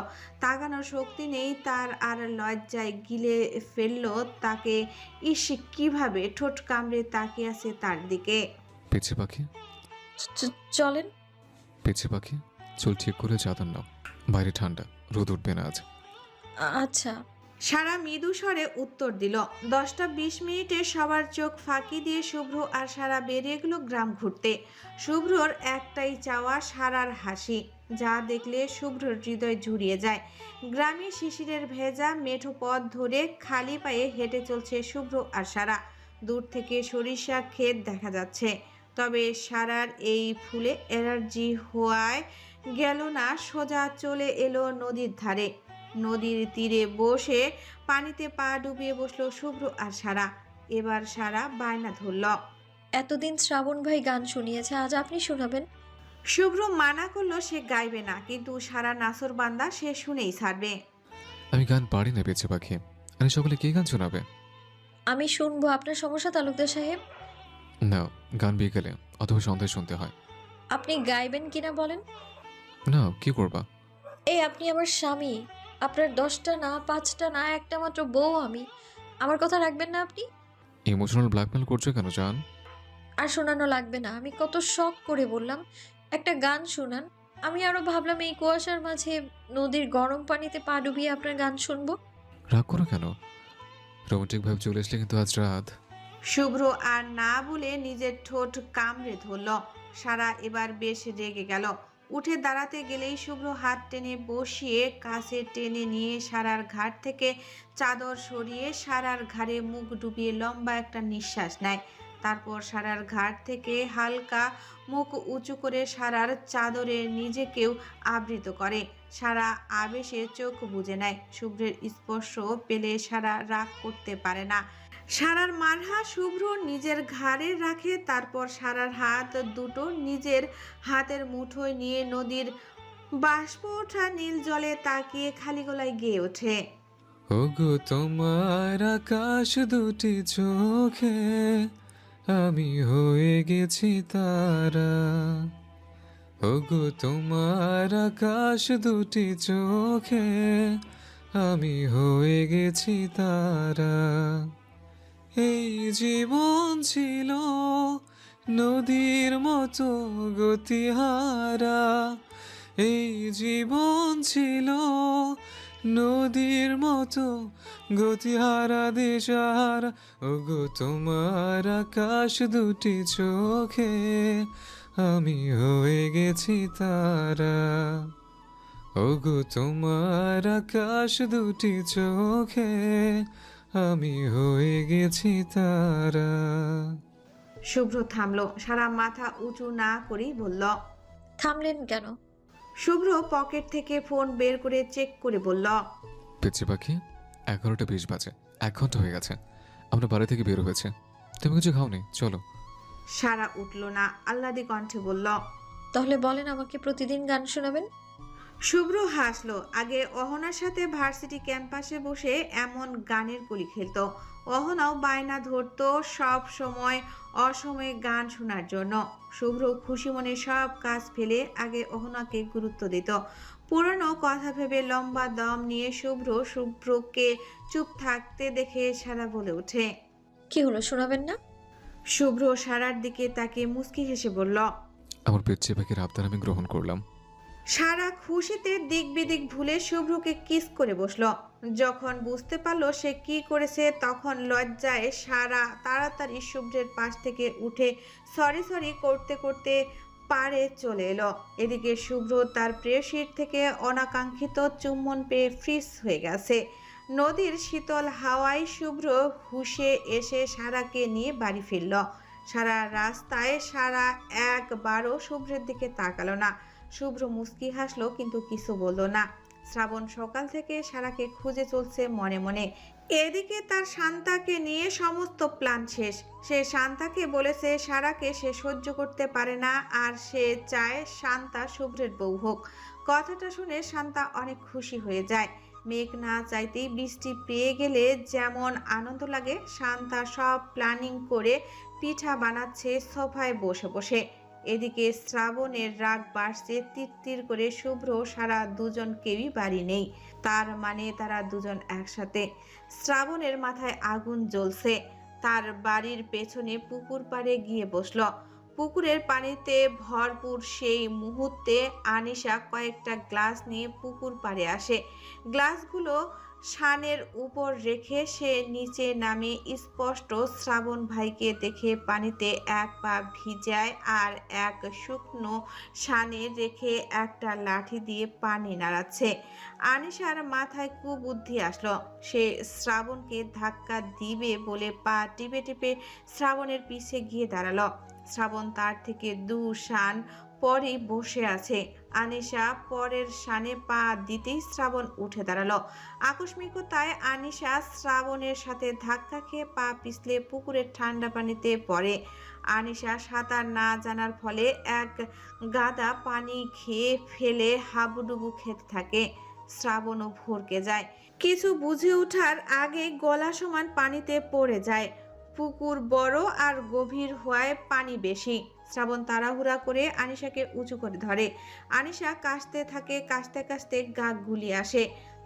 Speaker 2: তাকানোর শক্তি নেই তার আর। লজ্জায় গিলে ফেললো তাকে। ইস, কিভাবে ঠোঁট কামড়ে তাকিয়ে আছে তার দিকে।
Speaker 3: পেঁচে পাখি,
Speaker 6: চলেন।
Speaker 3: পেঁচে পাখি, চুল ঠিক করে চাদর নাও, বাইরে ঠান্ডা, রোদ উঠবে না আজ।
Speaker 6: আচ্ছা।
Speaker 2: সারা মৃদু স্বরে উত্তর দিল। 10টা 20 মিনিটে সবার চোখ ফাঁকি দিয়ে শুভ্র আর সারা বেরিয়ে গেল গ্রাম ঘুরতে। শুভ্রর একটাই চাওয়া সারার হাসি, যা দেখলে শুভ্রর হৃদয় জুড়িয়ে যায়। গ্রামে শিশিরের ভেজা মেঠো পথ ধরে খালি পায়ে হেঁটে চলছে শুভ্র আর সারা। দূর থেকে সরিষা ক্ষেত দেখা যাচ্ছে। তবে সারার এই ফুলে অ্যালার্জি হওয়ায় গেল না, সোজা চলে এলো নদীর ধারে। নদীর তীরে বসে পানিতে পা ডুবিয়ে বসলো শুভ্র আর সারা। এবার সারা বায়না ধরল,
Speaker 6: এতদিন শ্রাবণ ভাই গান শুনিয়েছে, আজ আপনি শোনাবেন।
Speaker 2: শুভ্র মানা করলো সে গাইবে না, কিন্তু সারা নাসর বান্দা, সে শুনেই ছাড়বে।
Speaker 3: আমি গান পারি না পেঁচে পাখি, আমি সকলে কে গান শোনাবে?
Speaker 6: আমি শুনবো। আপনার সমস্যা তালুকদার সাহেব?
Speaker 3: না, গান বিকেলে অথবা সন্ধ্যায় শুনতে হয়।
Speaker 6: আপনি গাইবেন কিনা বলেন।
Speaker 3: না, কি করবা?
Speaker 6: এই আপনি আমার স্বামী, আপনার 10টা না 5টা না একটা মাত্র বউ আমি। আমার কথা রাখবেন না আপনি?
Speaker 3: ইমোশনাল ব্ল্যাকমেল করছো কেন জান?
Speaker 6: আর শোনানো লাগবে না, আমি কত শখ করে বললাম একটা গান শোনান। আমি আরো ভাবলাম এই কুয়াশার মাঝে নদীর গরম পানিতে পা ডুবিয়ে আপনার গান শুনবো।
Speaker 3: রাগ করো কেন? রোমান্টিক ভাব চলে আসলে কিন্তু আজ রাত।
Speaker 2: শুভ্র আর না বলে নিজের ঠোঁট কামড়ে ধরল। সারা এবার বেশ রেগে গেল। উঠে দাঁড়াতে গেলেই শুভ্র হাত টেনে বসিয়ে কাছে টেনে নিয়ে সারার ঘাট থেকে চাদর সরিয়ে সারার ঘাড়ে মুখ ডুবিয়ে লম্বা একটা নিঃশ্বাস নেয়। তারপর সারার ঘাট থেকে হালকা মুখ উঁচু করে সারার চাদরে নিজেকেও আবৃত করে। সারা আবেশে চোখ বুজে নেয়। শুভ্রের স্পর্শ পেলে সারা রাগ করতে পারে না। সারার মারহা শুভ্র নিজের ঘাড়ে রাখে। তারপর সারার হাত দুটো নিজের হাতের মুঠোয় নিয়ে নদীর বাষ্প ওঠা নীল জলে তাকিয়ে খালি গলায় গেয়ে ওঠে,
Speaker 3: ওগো তোমার আকাশ দুটি চোখে আমি হয়ে গেছি তারা। ওগো তোমার আকাশ দুটি চোখে আমি হয়ে গেছি তারা। এই জীবন ছিল নদীর মতো গতিহারা, এই জীবন ছিল নদীর মতো গতিহারা দিশাহারা। ওগো তোমার আকাশ দুটি চোখে আমি হয়ে গেছি তারা। ওগো তোমার আকাশ দুটি চোখে আমি হয়ে গেছি তারা।
Speaker 2: শুভ্র থামলো। সারা মাথা উঁচু না করেই বলল,
Speaker 6: থামলেন কেন?
Speaker 2: শুভ্র পকেট থেকে ফোন বের করে চেক করে বলল,
Speaker 3: পেঁচে পাখি, 11টা 20 বাজে, 1 ঘন্টা হয়ে গেছে আমরা বাড়ি থেকে বের হয়েছে। তুমি কিছু খাওনি, চলো।
Speaker 2: সারা উঠল না, আহ্লাদি কণ্ঠে বলল,
Speaker 6: তাহলে বলেন আমাকে প্রতিদিন গান শোনাবেন।
Speaker 2: শুভ্র হাসলো। আগে অহনার সাথে ভার্সিটি ক্যাম্পাসে বসে এমন গানের কলি খেলতো। অহনাও বায়না ধরতো সব সময় অসময়ে গান শোনার জন্য। শুভ্র খুশি মনে সব কাজ ফেলে আগে অহনাকে গুরুত্ব দিত। পুরনো কথা ভেবে লম্বা দম নিয়ে শুভ্রকে চুপ থাকতে দেখে সারা বলে ওঠে,
Speaker 6: কি হলো, শোনাবেন না?
Speaker 2: শুভ্র সারার দিকে তাকে মুচকি হেসে বলল।
Speaker 3: আমার পেচ্ছি পাখির আবদার আমি গ্রহণ করলাম।
Speaker 2: সারা খুশিতে দিক বিদিক ভুলে শুভ্রকে কিস করে বসলো। যখন বুঝতে পারলো সে কি করেছে তখন লজ্জায় সারা তাড়াতাড়ি শুভ্রের পাশ থেকে উঠে সরি করতে করতে পারে চলে এলো। এদিকে শুভ্র তার প্রেয়সীর থেকে অনাকাঙ্ক্ষিত চুম্বন পেয়ে ফ্রিজ হয়ে গেছে। নদীর শীতল হাওয়ায় শুভ্র হুশে এসে সারাকে নিয়ে বাড়ি ফিরল। সারা রাস্তায় সারা একবারও শুভ্রের দিকে তাকালো না। শুভ্র মুস্কি হাসলো কিন্তু কিছু বলল না। শ্রাবণ সকাল থেকে সারাকে খুঁজে চলছে মনে মনে। এদিকে তার শান্তাকে নিয়ে সমস্ত প্ল্যান শেষ। সে শান্তাকে বলেছে সারাকে সে সহ্য করতে পারে না আর সে চায় শান্তা শুভ্রের বউ হোক। কথাটা শুনে শান্তা অনেক খুশি হয়ে যায়। মেঘ না চাইতেই বৃষ্টি পেয়ে গেলে যেমন আনন্দ লাগে, শান্তা সব প্ল্যানিং করে পিঠা বানাচ্ছে সোফায় বসে বসে। এদিকে শ্রাবণের রাগ বাড়ছে তির করে। শুভ্র সারা দুজন কেউই বাড়ি নেই, তার মানে তারা দুজন একসাথে। শ্রাবণের মাথায় আগুন জ্বলছে। তার বাড়ির পেছনে পুকুর পাড়ে গিয়ে বসলো। পুকুরের পানিতে ভরপুর সেই মুহূর্তে আনিশা কয়েকটা গ্লাস নিয়ে পুকুর পাড়ে আসে। গ্লাসগুলো শানের উপর রেখে সে নিচে নামে স্পষ্ট শ্রাবণ ভাইকে দেখে পানিতে এক পা ভিজায় আর এক শুকনো শানে রেখে একটা লাঠি দিয়ে পানি নাড়াচ্ছে। আনিশার মাথায় কুবুদ্ধি আসলো। সে শ্রাবণকে ধাক্কা দিবে বলে পা টিপে টিপে শ্রাবণের পিছে গিয়ে দাঁড়ালো। শ্রাবণ তার থেকে 2 শান পরে বসে আছে। আনিশা পরের শানে পা দিতেই শ্রাবণ উঠে দাঁড়ালো। আকস্মিকতায় আনিশা শ্রাবণের সাথে ধাক্কা খেয়ে পা পিছলে পুকুরের ঠান্ডা পানিতে পড়ে। আনিশা সাঁতার না জানার ফলে এক গাদা পানি খেয়ে ফেলে হাবুডুবু খেতে থাকে। শ্রাবণও ভরকে যায়। কিছু বুঝে ওঠার আগে গলা সমান পানিতে পড়ে যায়। পুকুর বড় আর গভীর হওয়ায় পানি বেশি। শ্রাবণ তাড়াহুড়া করে আনিশাকে উঁচু করে ধরে। আনিশা কাশতে থাকে, কাশতে কাশতে গা গুলিয়ে আসে।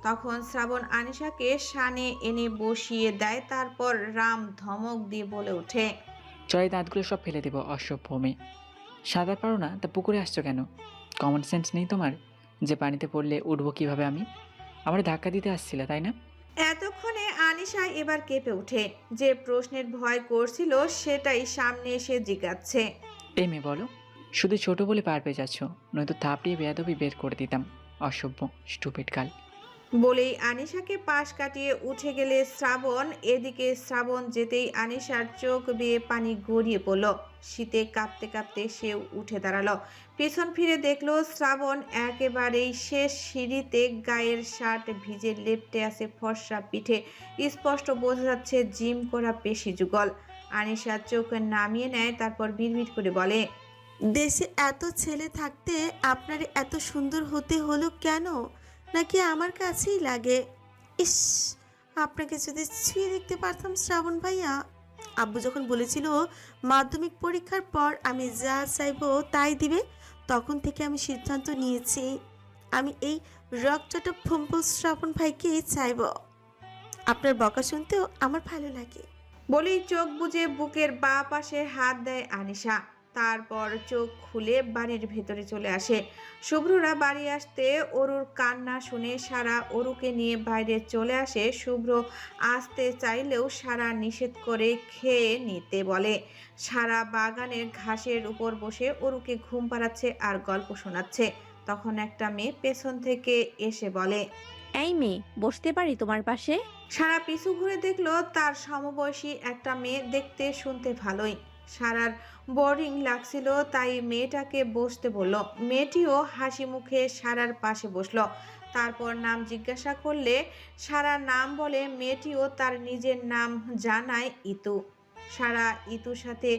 Speaker 2: তখন শ্রাবণ আনিশাকে শানে এনে বসিয়ে দেয়। তারপর রাম ধমক দিয়ে বলে ওঠে,
Speaker 1: চড়াই দাঁতগুলো সব ফেলে দেবো অসভ্য মেয়ে। সাঁতার পারো না তা পুকুরে আসছো কেন? কমন সেন্স নেই তোমার যে পানিতে পড়লে উঠবো কিভাবে আমি? আমার ধাক্কা দিতে আসছিলে তাই না?
Speaker 2: এতক্ষণে আনিশা এবার কেঁপে ওঠে। যে প্রশ্নের ভয় করছিল সেটাই সামনে এসে জিজ্ঞাসছে।
Speaker 1: এই মেয়ে বলো, শুধু ছোট বলে পার পেয়ে যাচ্ছ, নয়তো থাপড়িয়ে বেয়াদবি বের করে দিতাম। অসভ্য স্টুপিড কাল।
Speaker 2: বলেই আনিশাকে পাশ কাটিয়ে উঠে গেলে শ্রাবণ। এদিকে শ্রাবণ যেতেই আনিশার চোখ বেয়ে পানি গড়িয়ে পড়ল। শীতে কাঁপতে কাঁপতে সেও উঠে দাঁড়ালো। পেছন ফিরে দেখলো শ্রাবণ একেবারেই শেষ সিঁড়িতে, গায়ের শার্ট ভিজে লেপ্টে আছে ফর্সা পিঠে। স্পষ্ট বোঝা যাচ্ছে জিম করা পেশি যুগল। আনিশা চোখ নামিয়ে নেয়, তারপর বিড়বিড় করে বলে,
Speaker 9: দেশে এত ছেলে থাকতে আপনার এত সুন্দর হতে হলো কেন? নাকি আমার কাছেই লাগে? ইস, আপনাকে যদি ছুঁয়ে দেখতে পারতাম শ্রাবণ ভাইয়া। আব্বু যখন বলেছিল মাধ্যমিক পরীক্ষার পর আমি যা চাইবো তাই দিবে, তখন থেকে আমি সিদ্ধান্ত নিয়েছি আমি এই রকচটা ফম্পল শ্রাবণ ভাইকেই চাইব। আপনার বকা শুনতেও আমার ভালো লাগে।
Speaker 2: বলেই চোখ বুজে বুকের বাঁ পাশে হাত দেয় আনিশা। তারপর চোখ খুলে বাড়ির ভেতরে চলে আসে। শুভ্ররা বাড়ি আসতে অরুর কান্না শুনে সারা অরুকে নিয়ে বাইরে চলে আসে। শুভ্র আসতে চাইলেও সারা নিষেধ করে খেয়ে নিতে বলে। সারা বাগানের ঘাসের উপর বসে অরুকে ঘুম পাড়াচ্ছে আর গল্প শোনাচ্ছে। তখন একটা মেয়ে পেছন থেকে এসে বলে,
Speaker 13: এই মেয়ে, বসতে পারি তোমার পাশে?
Speaker 2: সারা পিছু ঘুরে দেখলো তার সমবয়সী একটা মেয়ে, দেখতে শুনতে ভালোই। সারার বোরিং লাগছিল, তাই মেয়েটাকে বসতে বলল। মেয়েটিও হাসি মুখে সারার পাশে বসলো। তারপর নাম জিজ্ঞাসা করলে সারা নাম বলে। মেয়েটিও তার নিজের নাম জানায়, ইতু। সারা ইতুর সাথে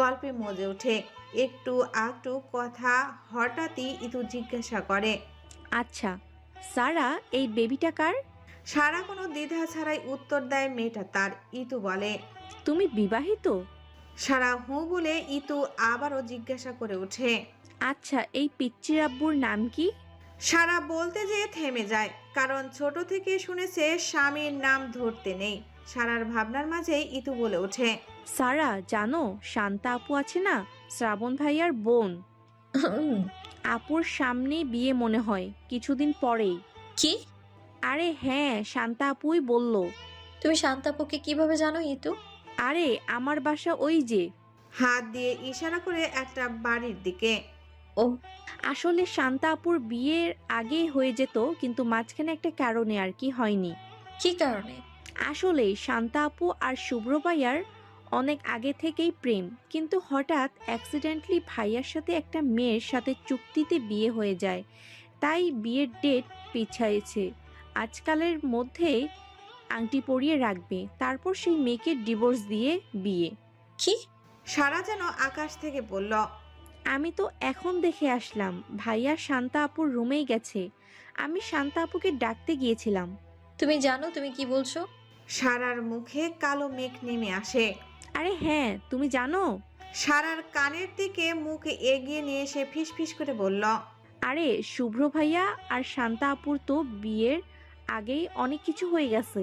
Speaker 2: গল্পে মজে ওঠে। একটু একটু কথা হঠাৎই ইতু জিজ্ঞাসা করে,
Speaker 13: আচ্ছা সারা, এই বেবিটা কার?
Speaker 2: সারা কোনো দ্বিধা ছাড়াই উত্তর দেয় মেয়েটা তার। ইতু বলে,
Speaker 13: তুমি বিবাহিত?
Speaker 2: সারা হু বলে ইতু আবারও জিজ্ঞাসা করে ওঠে,
Speaker 13: আচ্ছা এই পিচ্চির আব্বুর নাম কি?
Speaker 2: সারা বলতে যেয়ে থেমে যায়, কারণ ছোট থেকে শুনেছে স্বামীর নাম ধরতে নেই। সারার ভাবনার মাঝেই ইতু বলে ওঠে,
Speaker 13: সারা জানো শান্তা আপু আছে না, শ্রাবণ ভাইয়ার বোন, আপুর সামনে বিয়ে মনে হয় কিছুদিন পরেই।
Speaker 6: কি?
Speaker 13: আরে হ্যাঁ, শান্তা আপুই বলল।
Speaker 6: তুমি শান্তাপুকে কিভাবে জানো ইতু?
Speaker 13: আরে আমার বাসা ওই যে।
Speaker 2: হাত দিয়ে ইশারা করে একটা বাড়ির দিকে।
Speaker 6: ও,
Speaker 13: আসলে শান্তা আপুর বিয়ের আগে হয়ে যেত, কিন্তু মাঝখানে একটা কারণে আর কি হয়নি।
Speaker 6: কি কারণে?
Speaker 13: আসলে শান্তা আপু আর শুভ্র ভাইয়ার অনেক আগে থেকেই প্রেম, কিন্তু হঠাৎ অ্যাক্সিডেন্টলি ভাইয়ার সাথে একটা মেয়ের সাথে চুক্তিতে বিয়ে হয়ে যায়, তাই বিয়ের ডেট পিছাইছে। আজকালের মধ্যে আংটি পরিয়ে রাখবে, তারপর সেই মেয়েকে ডিভোর্স দিয়ে বিয়ে।
Speaker 6: কি?
Speaker 2: সারা যেন আকাশ থেকে বলল।
Speaker 13: আমি তো এখন দেখে আসলাম, ভাইয়া শান্তা আপুর রুমেই গেছে। আমি শান্তা আপুকে ডাকতে গিয়েছিলাম।
Speaker 6: তুমি জানো তুমি কি বলছো?
Speaker 2: সারার মুখে কালো মেঘ নেমে আসে।
Speaker 13: আরে হ্যাঁ, তুমি জানো?
Speaker 2: সারার কানের দিকে মুখ এগিয়ে নিয়ে এসে ফিসফিস করে বলল।
Speaker 13: আরে শুভ্র ভাইয়া আর শান্তা আপুর তো বিয়ের আগেই অনেক কিছু হয়ে গেছে।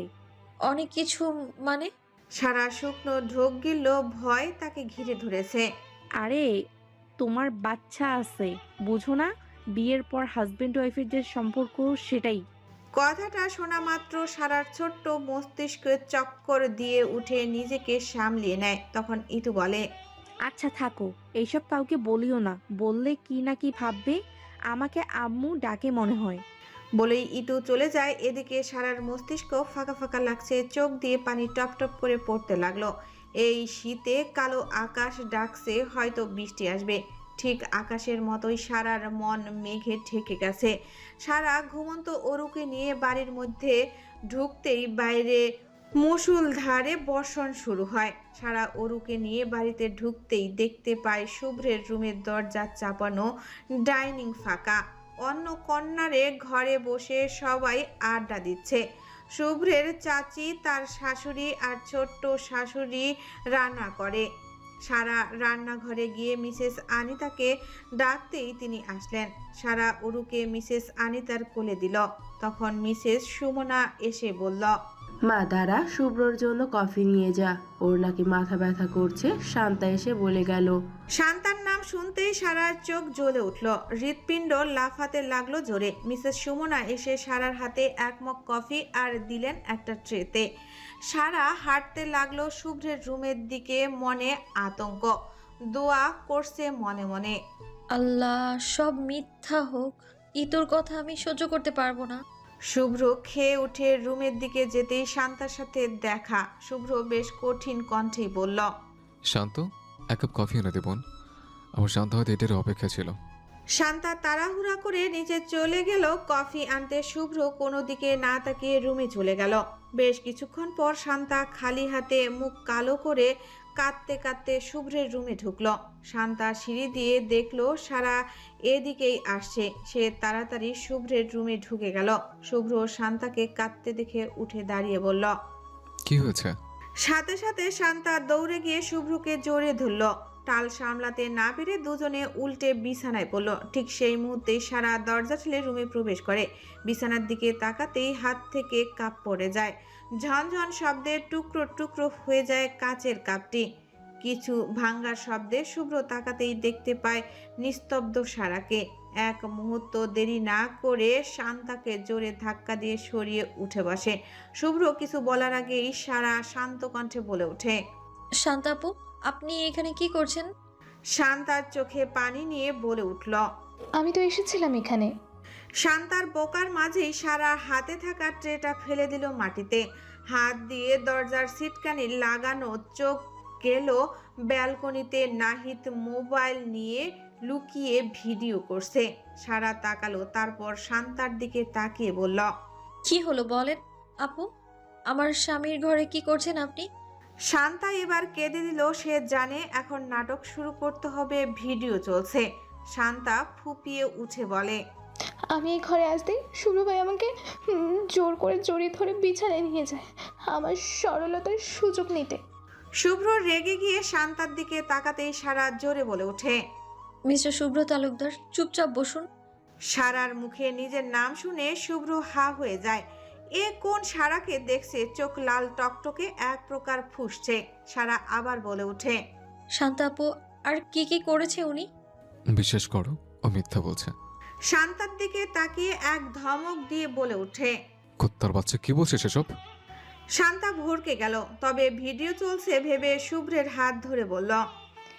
Speaker 6: অনেক কিছু মানে?
Speaker 2: সারা শুকনো ঢোক গিলল, ভয় তাকে ঘিরে ধরেছে।
Speaker 13: আরে তোমার বাচ্চা আছে, বুঝো না? বিয়ের পর হাজবেন্ড ওয়াইফের যে সম্পর্ক, সেটাই।
Speaker 2: কথাটা শোনা মাত্র সারার ছোট্ট মস্তিষ্কে চক্কর দিয়ে উঠে নিজেকে সামলিয়ে নেয়। তখন ইতু বলে,
Speaker 13: আচ্ছা থাকো, এইসব কাউকে বলিও না, বললে কি না কি ভাববে। আমাকে আম্মু ডাকে মনে হয়।
Speaker 2: বলেই ইতু চলে যায়। এদিকে সারার মস্তিষ্ক ফাঁকা ফাঁকা লাগছে, চোখ দিয়ে পানি টপ টপ করে পড়তে লাগলো। এই শীতে কালো আকাশ ডাকছে, হয়তো বৃষ্টি আসবে। ঠিক আকাশের মতোই সারার মন মেঘে ঢেকে গেছে। সারা ঘুমন্ত অরুকে নিয়ে বাড়ির মধ্যে ঢুকতেই বাইরে মুষলধারে বর্ষণ শুরু হয়। সারা অরুকে নিয়ে বাড়িতে ঢুকতেই দেখতে পায় শুভ্রের রুমের দরজা চাপানো, ডাইনিং ফাঁকা। অন্য কন্যারে ঘরে বসে সবাই আড্ডা দিচ্ছে। শুভ্রের চাচি, তার শাশুড়ি আর ছোট্ট শাশুড়ি রান্না করে। সারা রান্নাঘরে গিয়ে মিসেস আনিতাকে ডাকতেই তিনি আসলেন। সারা অরুকে মিসেস আনিতার কোলে দিল। তখন মিসেস সুমনা এসে বলল,
Speaker 14: মা দাঁড়া, শুভ্রর জন্য কফি নিয়ে যা, ওর নাকি মাথা ব্যথা করছে, শান্তা এসে বলে গেল।
Speaker 2: শান্তার নাম শুনতেই সারার চোখ জ্বলে উঠল, হৃৎপিণ্ড লাফাতে লাগলো জোরে। মিসেস সুমনা এসে সারার হাতে এক মগ কফি আর দিলেন একটা ট্রেতে। সারা হাঁটতে লাগলো শুভ্রের রুমের দিকে, মনে আতঙ্ক, দোয়া করছে মনে মনে।
Speaker 6: আল্লাহ, সব মিথ্যা হোক, ইতুর কথা আমি সহ্য করতে পারবো না।
Speaker 2: শুভ্র খেয়ে উঠে রুমের দিকে যেতেই শান্তার সাথে দেখা। শুভ্র বেশ কঠিন কণ্ঠেই বলল,
Speaker 3: শান্ত, এক কাপ কফি এনে দেবন। আমার শান্ত হয়তো এটার অপেক্ষা ছিল।
Speaker 2: শান্তা তাড়াহুড়া করে নিচে চলে গেল কফি আনতে। শুভ্র কোনো দিকে না তাকিয়ে রুমে চলে গেল। বেশ কিছুক্ষণ পর শান্তা খালি হাতে, মুখ কালো করে, কাঁদতে কাঁদতে শুভ্রের রুমে ঢুকলো। শান্তা সিঁড়ি দিয়ে দেখলো সারা এদিকেই আসছে। সে তাড়াতাড়ি শুভ্রের রুমে ঢুকে গেল। শুভ্র শান্তাকে কাঁদতে দেখে উঠে দাঁড়িয়ে বলল,
Speaker 3: কি হয়েছে?
Speaker 2: সাথে সাথে শান্তা দৌড়ে গিয়ে শুভ্রকে জড়িয়ে ধরল। টাল সামলাতে না পেরে দুজনে উল্টে বিছানায় পড়ল। ঠিক সেই মুহূর্তেই সারা দরজা ঠেলে রুমে প্রবেশ করে। বিছানার দিকে তাকাতেই হাত থেকে কাপ পড়ে যায়। ঝনঝন শব্দে টুকরো টুকরো হয়ে যায় কাচের কাপটি। কিছু ভাঙ্গার শব্দে শুভ্র তাকাতেই দেখতে পায় নিস্তব্ধ সারাকে। এক মুহূর্ত দেরি না করে শান্তাকে জোরে ধাক্কা দিয়ে সরিয়ে উঠে বসে। শুভ্র কিছু বলার আগেই সারা শান্ত কণ্ঠে বলে ওঠে,
Speaker 6: শান্তাপু, আপনি এখানে কি করছেন?
Speaker 2: শান্তার চোখে পানি নিয়ে বলে উঠল,
Speaker 15: আমি তো এসেছিলাম এখানে।
Speaker 2: শান্তার বোকার মাঝেই সারা হাতে থাকা ট্রেটা ফেলে দিল মাটিতে। হাত দিয়ে দরজার সিটকানি লাগানো, চোখ গেল ব্যালকনিতে। নাহিদ মোবাইল নিয়ে লুকিয়ে ভিডিও করছে। সারা তাকালো, তারপর শান্তার দিকে তাকিয়ে বলল,
Speaker 6: কি হলো বলেন আপু, আমার স্বামীর ঘরে কি করছেন আপনি?
Speaker 2: শান্তা এবার কেঁদে দিল। সে জানে এখন নাটক শুরু করতে হবে, ভিডিও চলছে। শান্তা ফুপিয়ে উঠে বলে,
Speaker 15: আমি এই ঘরে আসতেই শুভ্র ভাই আমাকে জোর করে জড়িয়ে ধরে বিছানায় নিয়ে যায়, আমার সরলতার সুযোগ নিতে।
Speaker 2: শুভ্র রেগে গিয়ে শান্তার দিকে তাকাতেই সারা জোরে বলে ওঠে,
Speaker 6: মিস্টার শুভ্র তালুকদার, চুপচাপ বসুন।
Speaker 2: সারার মুখে নিজের নাম শুনে শুভ্র হা হয়ে যায়। এ কোন সারাকে দেখছে, চোখ লাল টকটকে এক প্রকার ফুঁসছে। সারা আবার বলে ওঠে,
Speaker 6: শান্তা আপু আর কি কি করেছে উনি?
Speaker 3: বিশ্বাস করো ও মিথ্যা বলছে।
Speaker 2: শান্তার দিকে তাকিয়ে এক ধমক দিয়ে বলে ওঠে,
Speaker 3: কুত্তার বাচ্চা কি বলছে সেসব?
Speaker 2: শান্তা ভরকে গেল, তবে ভিডিও চলছে ভেবে শুভ্রের হাত ধরে বলল,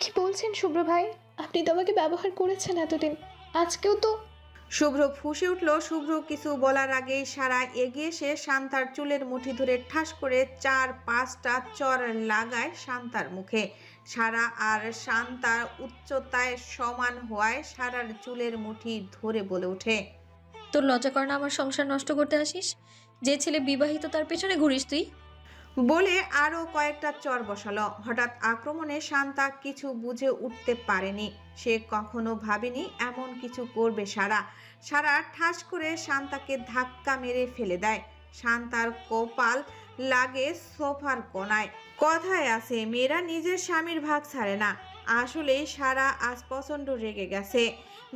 Speaker 15: কি বলছেন শুভ্র ভাই? আপনি তো আমাকে ব্যবহার করেছেন এতদিন, আজকেও তো।
Speaker 2: শুভ্র ফুঁসে উঠল। শুভ্র কিছু বলার আগেই সারা এগিয়ে এসে শান্তার চুলের মুঠি ধরে ঠাস করে 4-5টা চর লাগায় শান্তার মুখে। সারা আর শান্তার উচ্চতায় সমান হওয়ায় সারার চুলের মুঠি ধরে বলে ওঠে,
Speaker 6: তোর লজ্জা করে না আমার সংসার নষ্ট করতে আসিস? যে ছেলে বিবাহিত তার পেছনে ঘুরিস তুই?
Speaker 2: বলে আরো কয়েকটা চর বসালো। হঠাৎ আক্রমণে শান্তা কিছু বুঝে উঠতে পারেনি। সে কখনো ভাবেনি এমন কিছু করবে সারা। সারা ঠাস করে শান্তাকে ধাক্কা মেরে ফেলে দেয়। শান্তার কপাল লাগে সোফার কোনায়। কথায় আছে, মেয়েরা নিজের স্বামীর ভাগ ছাড়ে না। আসলে সারা আজ প্রচণ্ড রেগে গেছে।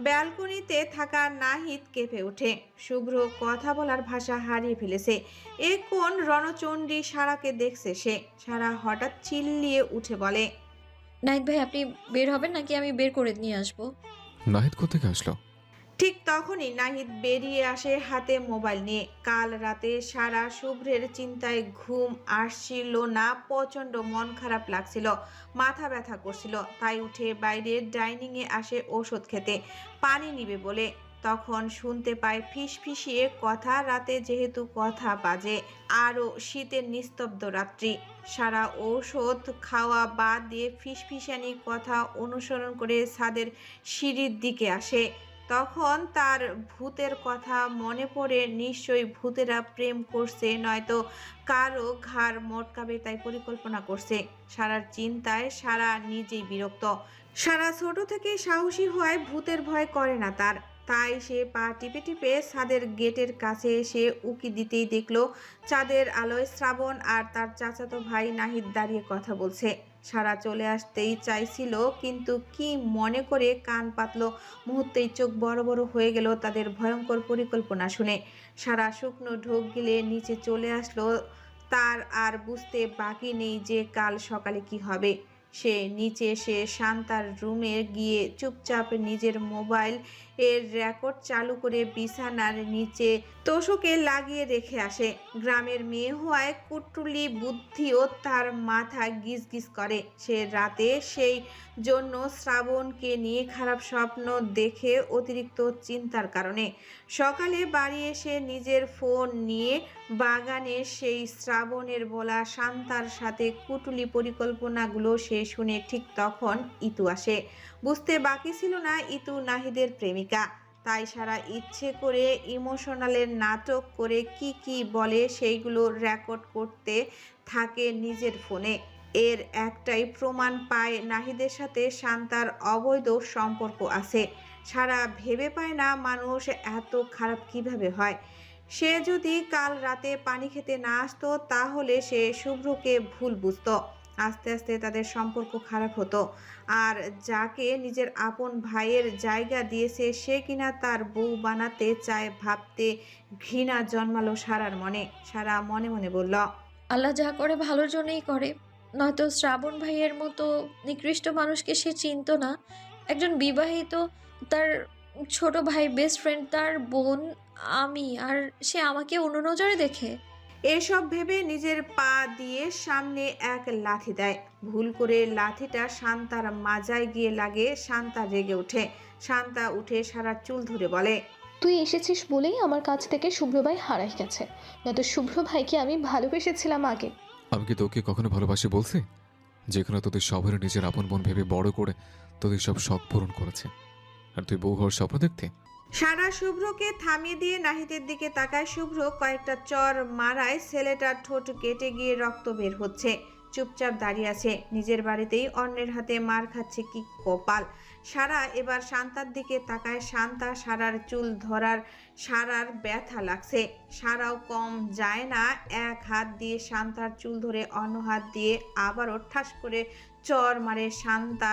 Speaker 2: ব্যালকনিতে থাকা নাহিদ কেঁপে ওঠে। শুভ্র কথা বলার ভাষা হারিয়ে ফেলেছে। এ কোন রণচণ্ডী সারাকে দেখছে সে। সারা হঠাৎ চিল্লিয়ে উঠে বলে,
Speaker 6: নাহিদ ভাই আপনি বের হবেন নাকি আমি বের করে নিয়ে আসবো?
Speaker 3: নাহিদ কোথেকে আসলো?
Speaker 2: ঠিক তখনই নাহিদ বেরিয়ে আসে হাতে মোবাইল নিয়ে। কাল রাতে সারা শুভ্রের চিন্তায় ঘুম আসছিল না, প্রচণ্ড মন খারাপ লাগছিল, মাথা ব্যথা করছিল। তাই উঠে বাইরে ডাইনিংয়ে আসে ওষুধ খেতে, পানি নিবে বলে। তখন শুনতে পায় ফিসফিসিয়ে কথা। রাতে যেহেতু কথা বাজে, আরও শীতের নিস্তব্ধ রাত্রি। সারা ঔষধ খাওয়া বাদ দিয়ে ফিসফিসানি কথা অনুসরণ করে ছাদের সিঁড়ির দিকে আসে। তখন তার ভূতের কথা মনে পড়ে। নিশ্চয়ই ভূতেরা প্রেম করছে, নয়তো কারো ঘাড় মটকাবে তাই পরিকল্পনা করছে। সারার চিন্তায় সারা নিজেই বিরক্ত। সারা ছোট থেকে সাহসী হওয়ায় ভূতের ভয় করে না তার। তাই সে পা টিপে টিপে ছাদের গেটের কাছে এসে উকি দিতেই দেখলো চাঁদের আলোয় শ্রাবণ আর তার চাচাতো ভাই নাহিদ দাঁড়িয়ে কথা বলছে। সারা চলে আসতেই চাইছিল, কিন্তু কি মনে করে কান পাতল। মুহূর্তেই চোখ বড় বড় হয়ে গেল তাদের ভয়ঙ্কর পরিকল্পনা শুনে। সারা শুকনো ঢোক গিলে নিচে চলে আসলো। তার আর বুঝতে বাকি নেই যে কাল সকালে কি হবে। সে নিচে এসে শান্তার রুমে গিয়ে চুপচাপ নিজের মোবাইল এর রেকর্ড চালু করে বিছানার নিচে তোষকে লাগিয়ে রেখে আসে। গ্রামের মেয়ে হওয়ায় কুটুলি বুদ্ধিও তার মাথায় গিজগিজ করে। সে রাতে সেই জন্য শ্রাবণকে নিয়ে খারাপ স্বপ্ন দেখে অতিরিক্ত চিন্তার কারণে। সকালে বাড়ি এসে নিজের ফোন নিয়ে বাগানে সেই শ্রাবণের বলা শান্তার সাথে কুটুলি পরিকল্পনাগুলো সে শুনে। ঠিক তখন ইতু আসে। বুঝতে বাকি ছিল না ইতু নাহিদের প্রেমিকা। তাই সারা ইচ্ছে করে ইমোশনালের নাটক করে কি কি বলে সেইগুলো রেকর্ড করতে থাকে নিজের ফোনে। এর একটাই প্রমাণ পায়, নাহিদের সাথে শান্তার অবৈধ সম্পর্ক আছে। সারা ভেবে পায় না মানুষ এত খারাপ কিভাবে হয়। সে যদি কাল রাতে পানি খেতে না আসতো তাহলে সে শুভ্রকে ভুল বুঝতো। আস্তে আস্তে তাদের সম্পর্ক খারাপ হতো। আর যাকে নিজের আপন ভাইয়ের জায়গা দিয়েছে সে কিনা তার বউ বানাতে চায়, ভাবতে ঘৃণা জন্মালো সারার মনে। সারা মনে মনে বলল,
Speaker 6: আল্লাহ যা করে ভালোর জন্যই করে, নয়তো শ্রাবণ ভাইয়ের মতো নিকৃষ্ট মানুষকে সে চিনতো না। একজন বিবাহিত, তার ছোট ভাই, বেস্ট ফ্রেন্ড, তার বোন আমি, আর সে আমাকে অন্য নজরে দেখে।
Speaker 2: এসব ভেবে নিজের পা দিয়ে সামনে এক লাথি দেয়। ভুল করে লাথিটা শান্তার মাজায় গিয়ে লাগে। শান্তা রেগে ওঠে। শান্তা উঠে সারার চুল ধরে বলে,
Speaker 15: তুই এসেছিস বলেই আমার কাছ থেকে শুভ্র ভাই হারাই গেছে, নয়তো শুভ্র ভাইকে আমি ভালোবেসেছিলাম আগে।
Speaker 3: আমি কি তোকে কখনো ভালোবাসি বলছি? যেখানে তোদের সবার নিজের আপন বোন ভেবে বড় করে তোদের সব শখ পূরণ করেছে, আর তুই বউ হওয়ার স্বপ্ন দেখতে।
Speaker 2: সারা শুভ্রকে থামিয়ে দিয়ে নাহিদের দিকে তাকায়। শুভ্র কয়েকটা চর মারায় ছেলেটার ঠোঁট কেটে গিয়ে রক্ত বের হচ্ছে। চুপচাপ দাঁড়িয়ে আছে। নিজের বাড়িতেই অন্যের হাতে মার খাচ্ছে, কি কপাল। সারা এবার শান্তার দিকে তাকায়। শান্তা সারার চুল ধরার সারার ব্যথা লাগছে। সারাও কম যায় না। এক হাত দিয়ে শান্তার চুল ধরে অন্য হাত দিয়ে আবারও ঠাস করে চর মারে। শান্তা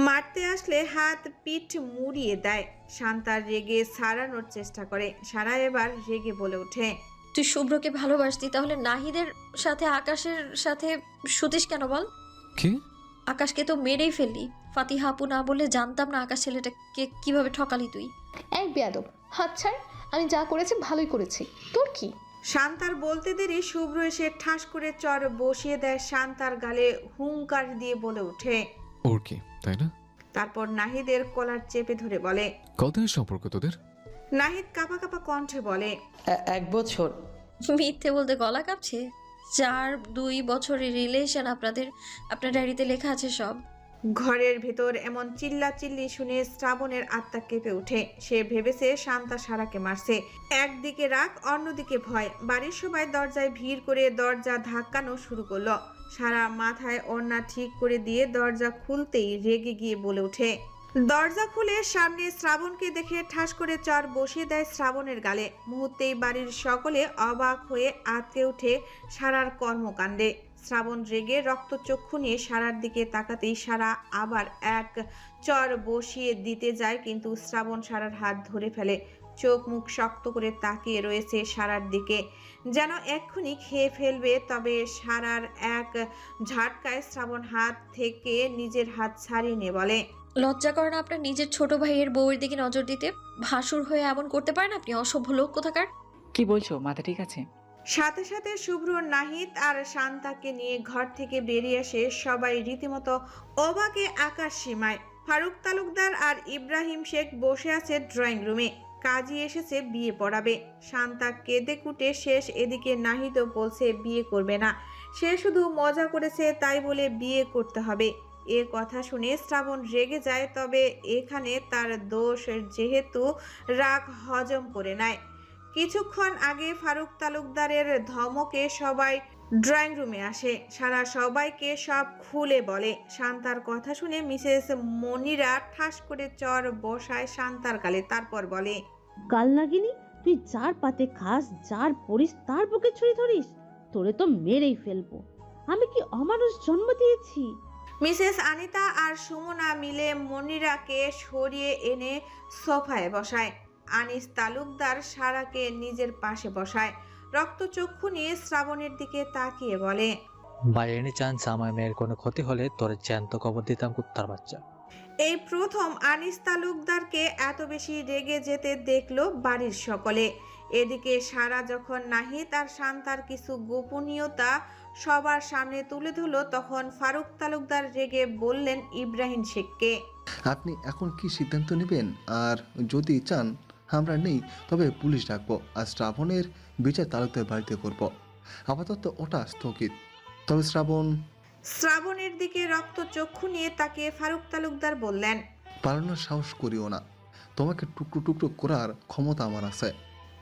Speaker 2: মারতে আসলে হাত পিঠ মুড়িয়ে দেয়। শান্তা রেগে ছাড়ানোর চেষ্টা করে। সারা এবার রেগে বলে ওঠে,
Speaker 6: তুই শুভ্রকে ভালোবাসতি, তাহলে নাহিদের সাথে আকাশের সাথে শুতিস কেন বল?
Speaker 3: কি?
Speaker 6: আকাশকে তো মেরেই ফেললি। ফাতিহা আপু না বলে জানতাম না আকাশ ছেলেটাকে কিভাবে ঠকালি তুই।
Speaker 15: এক বেয়াদব, হাত ছাড়। আমি যা করেছি ভালোই করেছি, তোর কি?
Speaker 2: শান্তার বলতে দেরি শুভ্র এসে ঠাস করে চর বসিয়ে দেয় শান্তার গালে, হুঙ্কার দিয়ে বলে ওঠে,
Speaker 3: ওর কি, তাই না?
Speaker 2: তারপর নাহিদের কলার চেপে ধরে বলে,
Speaker 3: কতদিনের সম্পর্ক তোদের?
Speaker 2: নাহিদ কাঁপা কাঁপা কণ্ঠে বলে,
Speaker 12: 1 বছর।
Speaker 6: মিথ্যে বলতে গলা কাঁপছে। 4-2 বছরের রিলেশন আপনাদের, আপনার ডায়েরিতে লেখা আছে সব।
Speaker 2: ঘরের ভেতর এমন চিল্লাচিল্লি শুনে শ্রাবণের আত্মা কেঁপে ওঠে। সে ভেবেছে শান্তা সারাকে মারছে। একদিকে রাগ, অন্যদিকে ভয়। বাড়ির সবাই দরজায় ভিড় করে দরজা ধাক্কানো শুরু করলো। সারা মাথায় ওড়না ঠিক করে দিয়ে দরজা খুলতেই রেগে গিয়ে বলে ওঠে। দরজা খুলে সামনে শ্রাবণকে দেখে ঠাস করে চর বসিয়ে দেয় শ্রাবণের গালে। মুহূর্তেই বাড়ির সকলে অবাক হয়ে আঁতকে ওঠে সারার কর্মকাণ্ডে। শ্রাবণ রেগে রক্তচক্ষু নিয়ে সারার দিকে তাকাতেই সারা আবার এক চর বসিয়ে দিতে যায়, কিন্তু শ্রাবণ সারার হাত ধরে ফেলে। চোখ মুখ শক্ত করে তাকিয়ে রয়েছে সারার দিকে, যেন এক্ষুনি খেয়ে ফেলবে। তবে সারার এক ঝাটকায় শ্রাবণ হাত থেকে নিজের হাত ছাড়িয়ে নিয়ে বলে,
Speaker 6: লজ্জা করে না আপনার নিজের ছোট ভাইয়ের বউয়ের দিকে নজর দিতে? ভাসুর হয়ে এমন করতে পারেন আপনি? অসভ্য লোক কোথাকার।
Speaker 1: কি বলছো, মাথা ঠিক আছে?
Speaker 2: সাথে সাথে শুভ্র, নাহিদ আর শান্তাকে নিয়ে ঘর থেকে বেরিয়ে আসে। সবাই রীতিমতো অবাকে আকাশ সীমায়। ফারুক তালুকদার আর ইব্রাহিম শেখ বসে আছে ড্রয়িং রুমে। কাজী এসেছে বিয়ে পড়াবে। শান্তা কেঁদে কুটে শেষ। এদিকে নাহিদও বলছে বিয়ে করবে না, সে শুধু মজা করেছে, তাই বলে বিয়ে করতে হবে। এ কথা শুনে শ্রাবণ রেগে যায়। তবে এখানে তার দোষ, যেহেতু রাগ হজম করে নেয়। কিছুক্ষণ আগে ফারুক তালুকদারের ধমকে সবাই ড্রয়িং রুমে আসে। সারা সবাইকে সব খুলে বলে। শান্তার কথা শুনে মিসেস মনিরা ঠাস করে চর বসায় শান্তার গালে। তারপর বলে,
Speaker 16: কাল নাগিনি, তুই যার পাতে খাস, যার পড়িস, তার বুকে ছুরি ধরিস? তোরে তো মেরেই ফেলবো। আমি কি অমানুষ জন্ম দিয়েছি?
Speaker 2: মিসেস আনিতা আর সুমনা মিলে মনিরাকে সরিয়ে এনে সোফায় বসায়। আনিস তালুকদার সারাকে নিজের পাশে বসায়। রক্তচক্ষু নিয়ে শ্রাবণের দিকে তাকিয়ে বলে,
Speaker 5: বাই এনি চান্স আমার মেয়ের কোনো ক্ষতি হলে তোর জ্যান্ত কবর দিতাম কুত্তার বাচ্চা।
Speaker 2: এই প্রথম আনিস তালুকদারকে এত বেশি রেগে যেতে দেখলো বাড়ির সকলে। এদিকে সারা যখন নাহিদ আর শান্তার কিছু গোপনীয়তা সবার সামনে তুলে ধরলো, তখন ফারুক তালুকদার রেগে বললেন ইব্রাহিম শেখকে,
Speaker 4: আপনি এখন কি সিদ্ধান্ত নেবেন? আর যদি চান আমরা নেই, তবে পুলিশ ডাকবো আর শ্রাবণের বিচার তালুকদার বাড়িতে করব। আপাতত ওটা স্থগিত। তবে
Speaker 2: শ্রাবণের দিকে রক্তচক্ষু নিয়ে তাকিয়ে ফারুক তালুকদার বললেন,
Speaker 4: পালানোর সাহস করিও না। তোমাকে টুকরো টুকরো করার ক্ষমতা আমার আছে।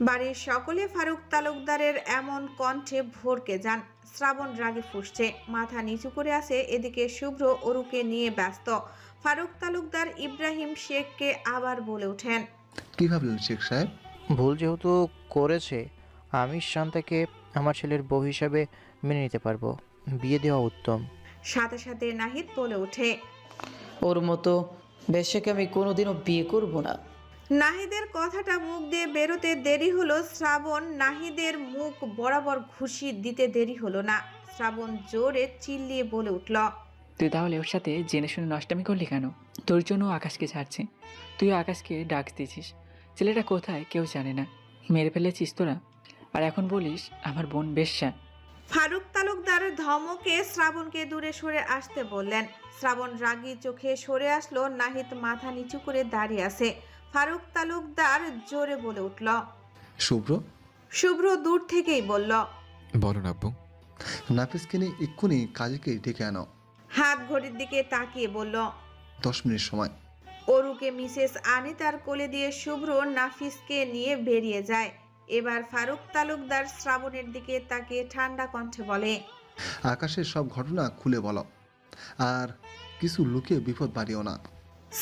Speaker 2: বাড়ির সকলে ফারুক তালুকদারের এমন কণ্ঠে ভরকে যান। শ্রাবণ রাগে ফুঁসছে, মাথা নিচু করে আছে। এদিকে শুভ্র অরুকে নিয়ে ব্যস্ত। ফারুক তালুকদার ইব্রাহিম শেখকে আবার বলে ওঠেন,
Speaker 4: কি ভাবলেন শেখ সাহেব?
Speaker 10: ভুল যেহেতু করেছে, আমি শান্তাকে আমার ছেলের বউ হিসাবে মেনে নিতে পারবো। বিয়ে দেওয়া উত্তম।
Speaker 2: সাথে সাথে নাহিদ বলে ওঠে,
Speaker 12: ওর মতো বেশ্যাকে আমি কোনোদিনও বিয়ে করব না।
Speaker 2: নাহিদের কথাটা মুখ দিয়ে বেরোতে দেরি হলো। শ্রাবণ নাহিদের মুখ বরাবর ঘুষি দিতে দেরি হলো না। শ্রাবণ জোরে চিল্লিয়ে বলে উঠল,
Speaker 1: তুই তাহলে ওর সাথে জেনে শুনে নষ্টামি করলি কেন? তোর জন্য আকাশকে ছাড়ছে, তুইও আকাশকে ডাক দিয়েছিস। ছেলেটা কোথায় কেউ জানে না, মেরে ফেলেছিস তোরা, আর এখন বলিস আমার বোন বেশ্যা।
Speaker 2: ফারুক তালুকদার ধমকে শ্রাবণকে দূরে সরে আসতে বললেন। শ্রাবণ রাগী চোখে সরে আসলো। নাহিদ মাথা নিচু করে দাঁড়িয়ে আছে। ফারুক তালুকদার জোরে বলে উঠল, শুভ্র দূর থেকেই বলল,
Speaker 3: বলো না আব্বু।
Speaker 4: নাফিসকে নিয়ে এক্ষুনি কাজীকে ডেকে আনো।
Speaker 2: হাত ঘড়ির দিকে তাকিয়ে বলল,
Speaker 4: 10 মিনিট সময়।
Speaker 2: অরুকে মিসেস আনিতার কোলে দিয়ে শুভ্র নাফিসকে নিয়ে বেরিয়ে যায়। এবার ফারুক তালুকদার শ্রাবণের দিকে তাকিয়ে ঠান্ডা কণ্ঠে বলে,
Speaker 4: আকাশের সব ঘটনা খুলে বলো, আর কিছু লুকিয়ে বিপদ বাড়িও না।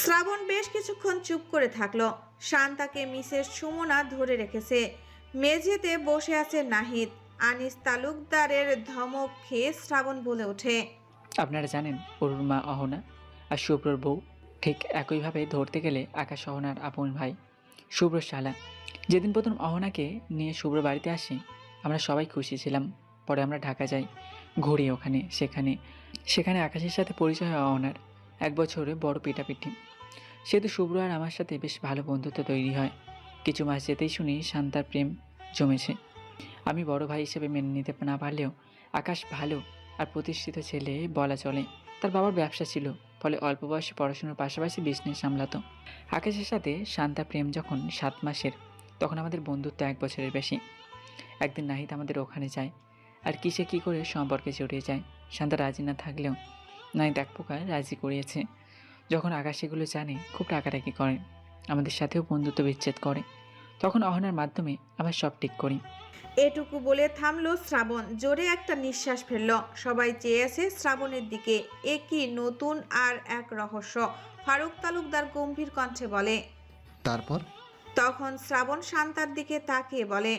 Speaker 2: শ্রাবণ বেশ কিছুক্ষণ চুপ করে থাকলো। শান্তাকে মিসেস সুমনা ধরে রেখেছে। মেঝেতে বসে আছে নাহিদ। আনিস তালুকদারের ধমক খেয়ে শ্রাবণ বলে ওঠে,
Speaker 1: আপনারা জানেন অরুর মা অহনা আর শুভ্রর বউ ঠিক একইভাবে ধরতে গেলে আকাশ অহনার আপন ভাই, শুভ্র শালা। যেদিন প্রথম অহনাকে নিয়ে শুভ্র বাড়িতে আসে আমরা সবাই খুশি ছিলাম। পরে আমরা ঢাকা যাই, ঘুরি ওখানে সেখানে। সেখানে আকাশের সাথে পরিচয় হয় অহনার। 1 বছরে বড় পিটাপিটি। সেহেতু শুভ্র আর আমার সাথে বেশ ভালো বন্ধুত্ব তৈরি হয়। কিছু মাস যেতেই শুনি শান্তার প্রেম জমেছে। আমি বড় ভাই হিসেবে মেনে নিতে না পারলেও আকাশ ভালো আর প্রতিষ্ঠিত ছেলে বলা চলে। তার বাবার ব্যবসা ছিল, ফলে অল্প বয়সে পড়াশোনার পাশাপাশি বিজনেস সামলাতো। আকাশের সাথে শান্তা প্রেম যখন 7 মাসের, তখন আমাদের বন্ধুত্ব 1 বছরের বেশি। একদিন নাহিদ আমাদের ওখানে যায়, আর কিসে কী করে সম্পর্কে জড়িয়ে যায়। শান্তা রাজি না থাকলেও নাহিদ এক প্রকার রাজি করিয়েছে। যখন আকাশ এগুলো জানে, খুব রাগারাগি করে, আমাদের সাথেও বন্ধুত্ব বিচ্ছেদ করে। তখন অহনার মাধ্যমে আবার সব ঠিক করি।
Speaker 2: এটুকু বলে থামলো শ্রাবণ, জোরে একটা নিঃশ্বাস ফেলল। সবাই চেয়ে আছে শ্রাবণের দিকে। এ কি নতুন আর এক রহস্য? ফারুক তালুকদার গম্ভীর কণ্ঠে বলে।
Speaker 4: তারপর
Speaker 2: তখন শ্রাবণ শান্তার দিকে তাকিয়ে বলে,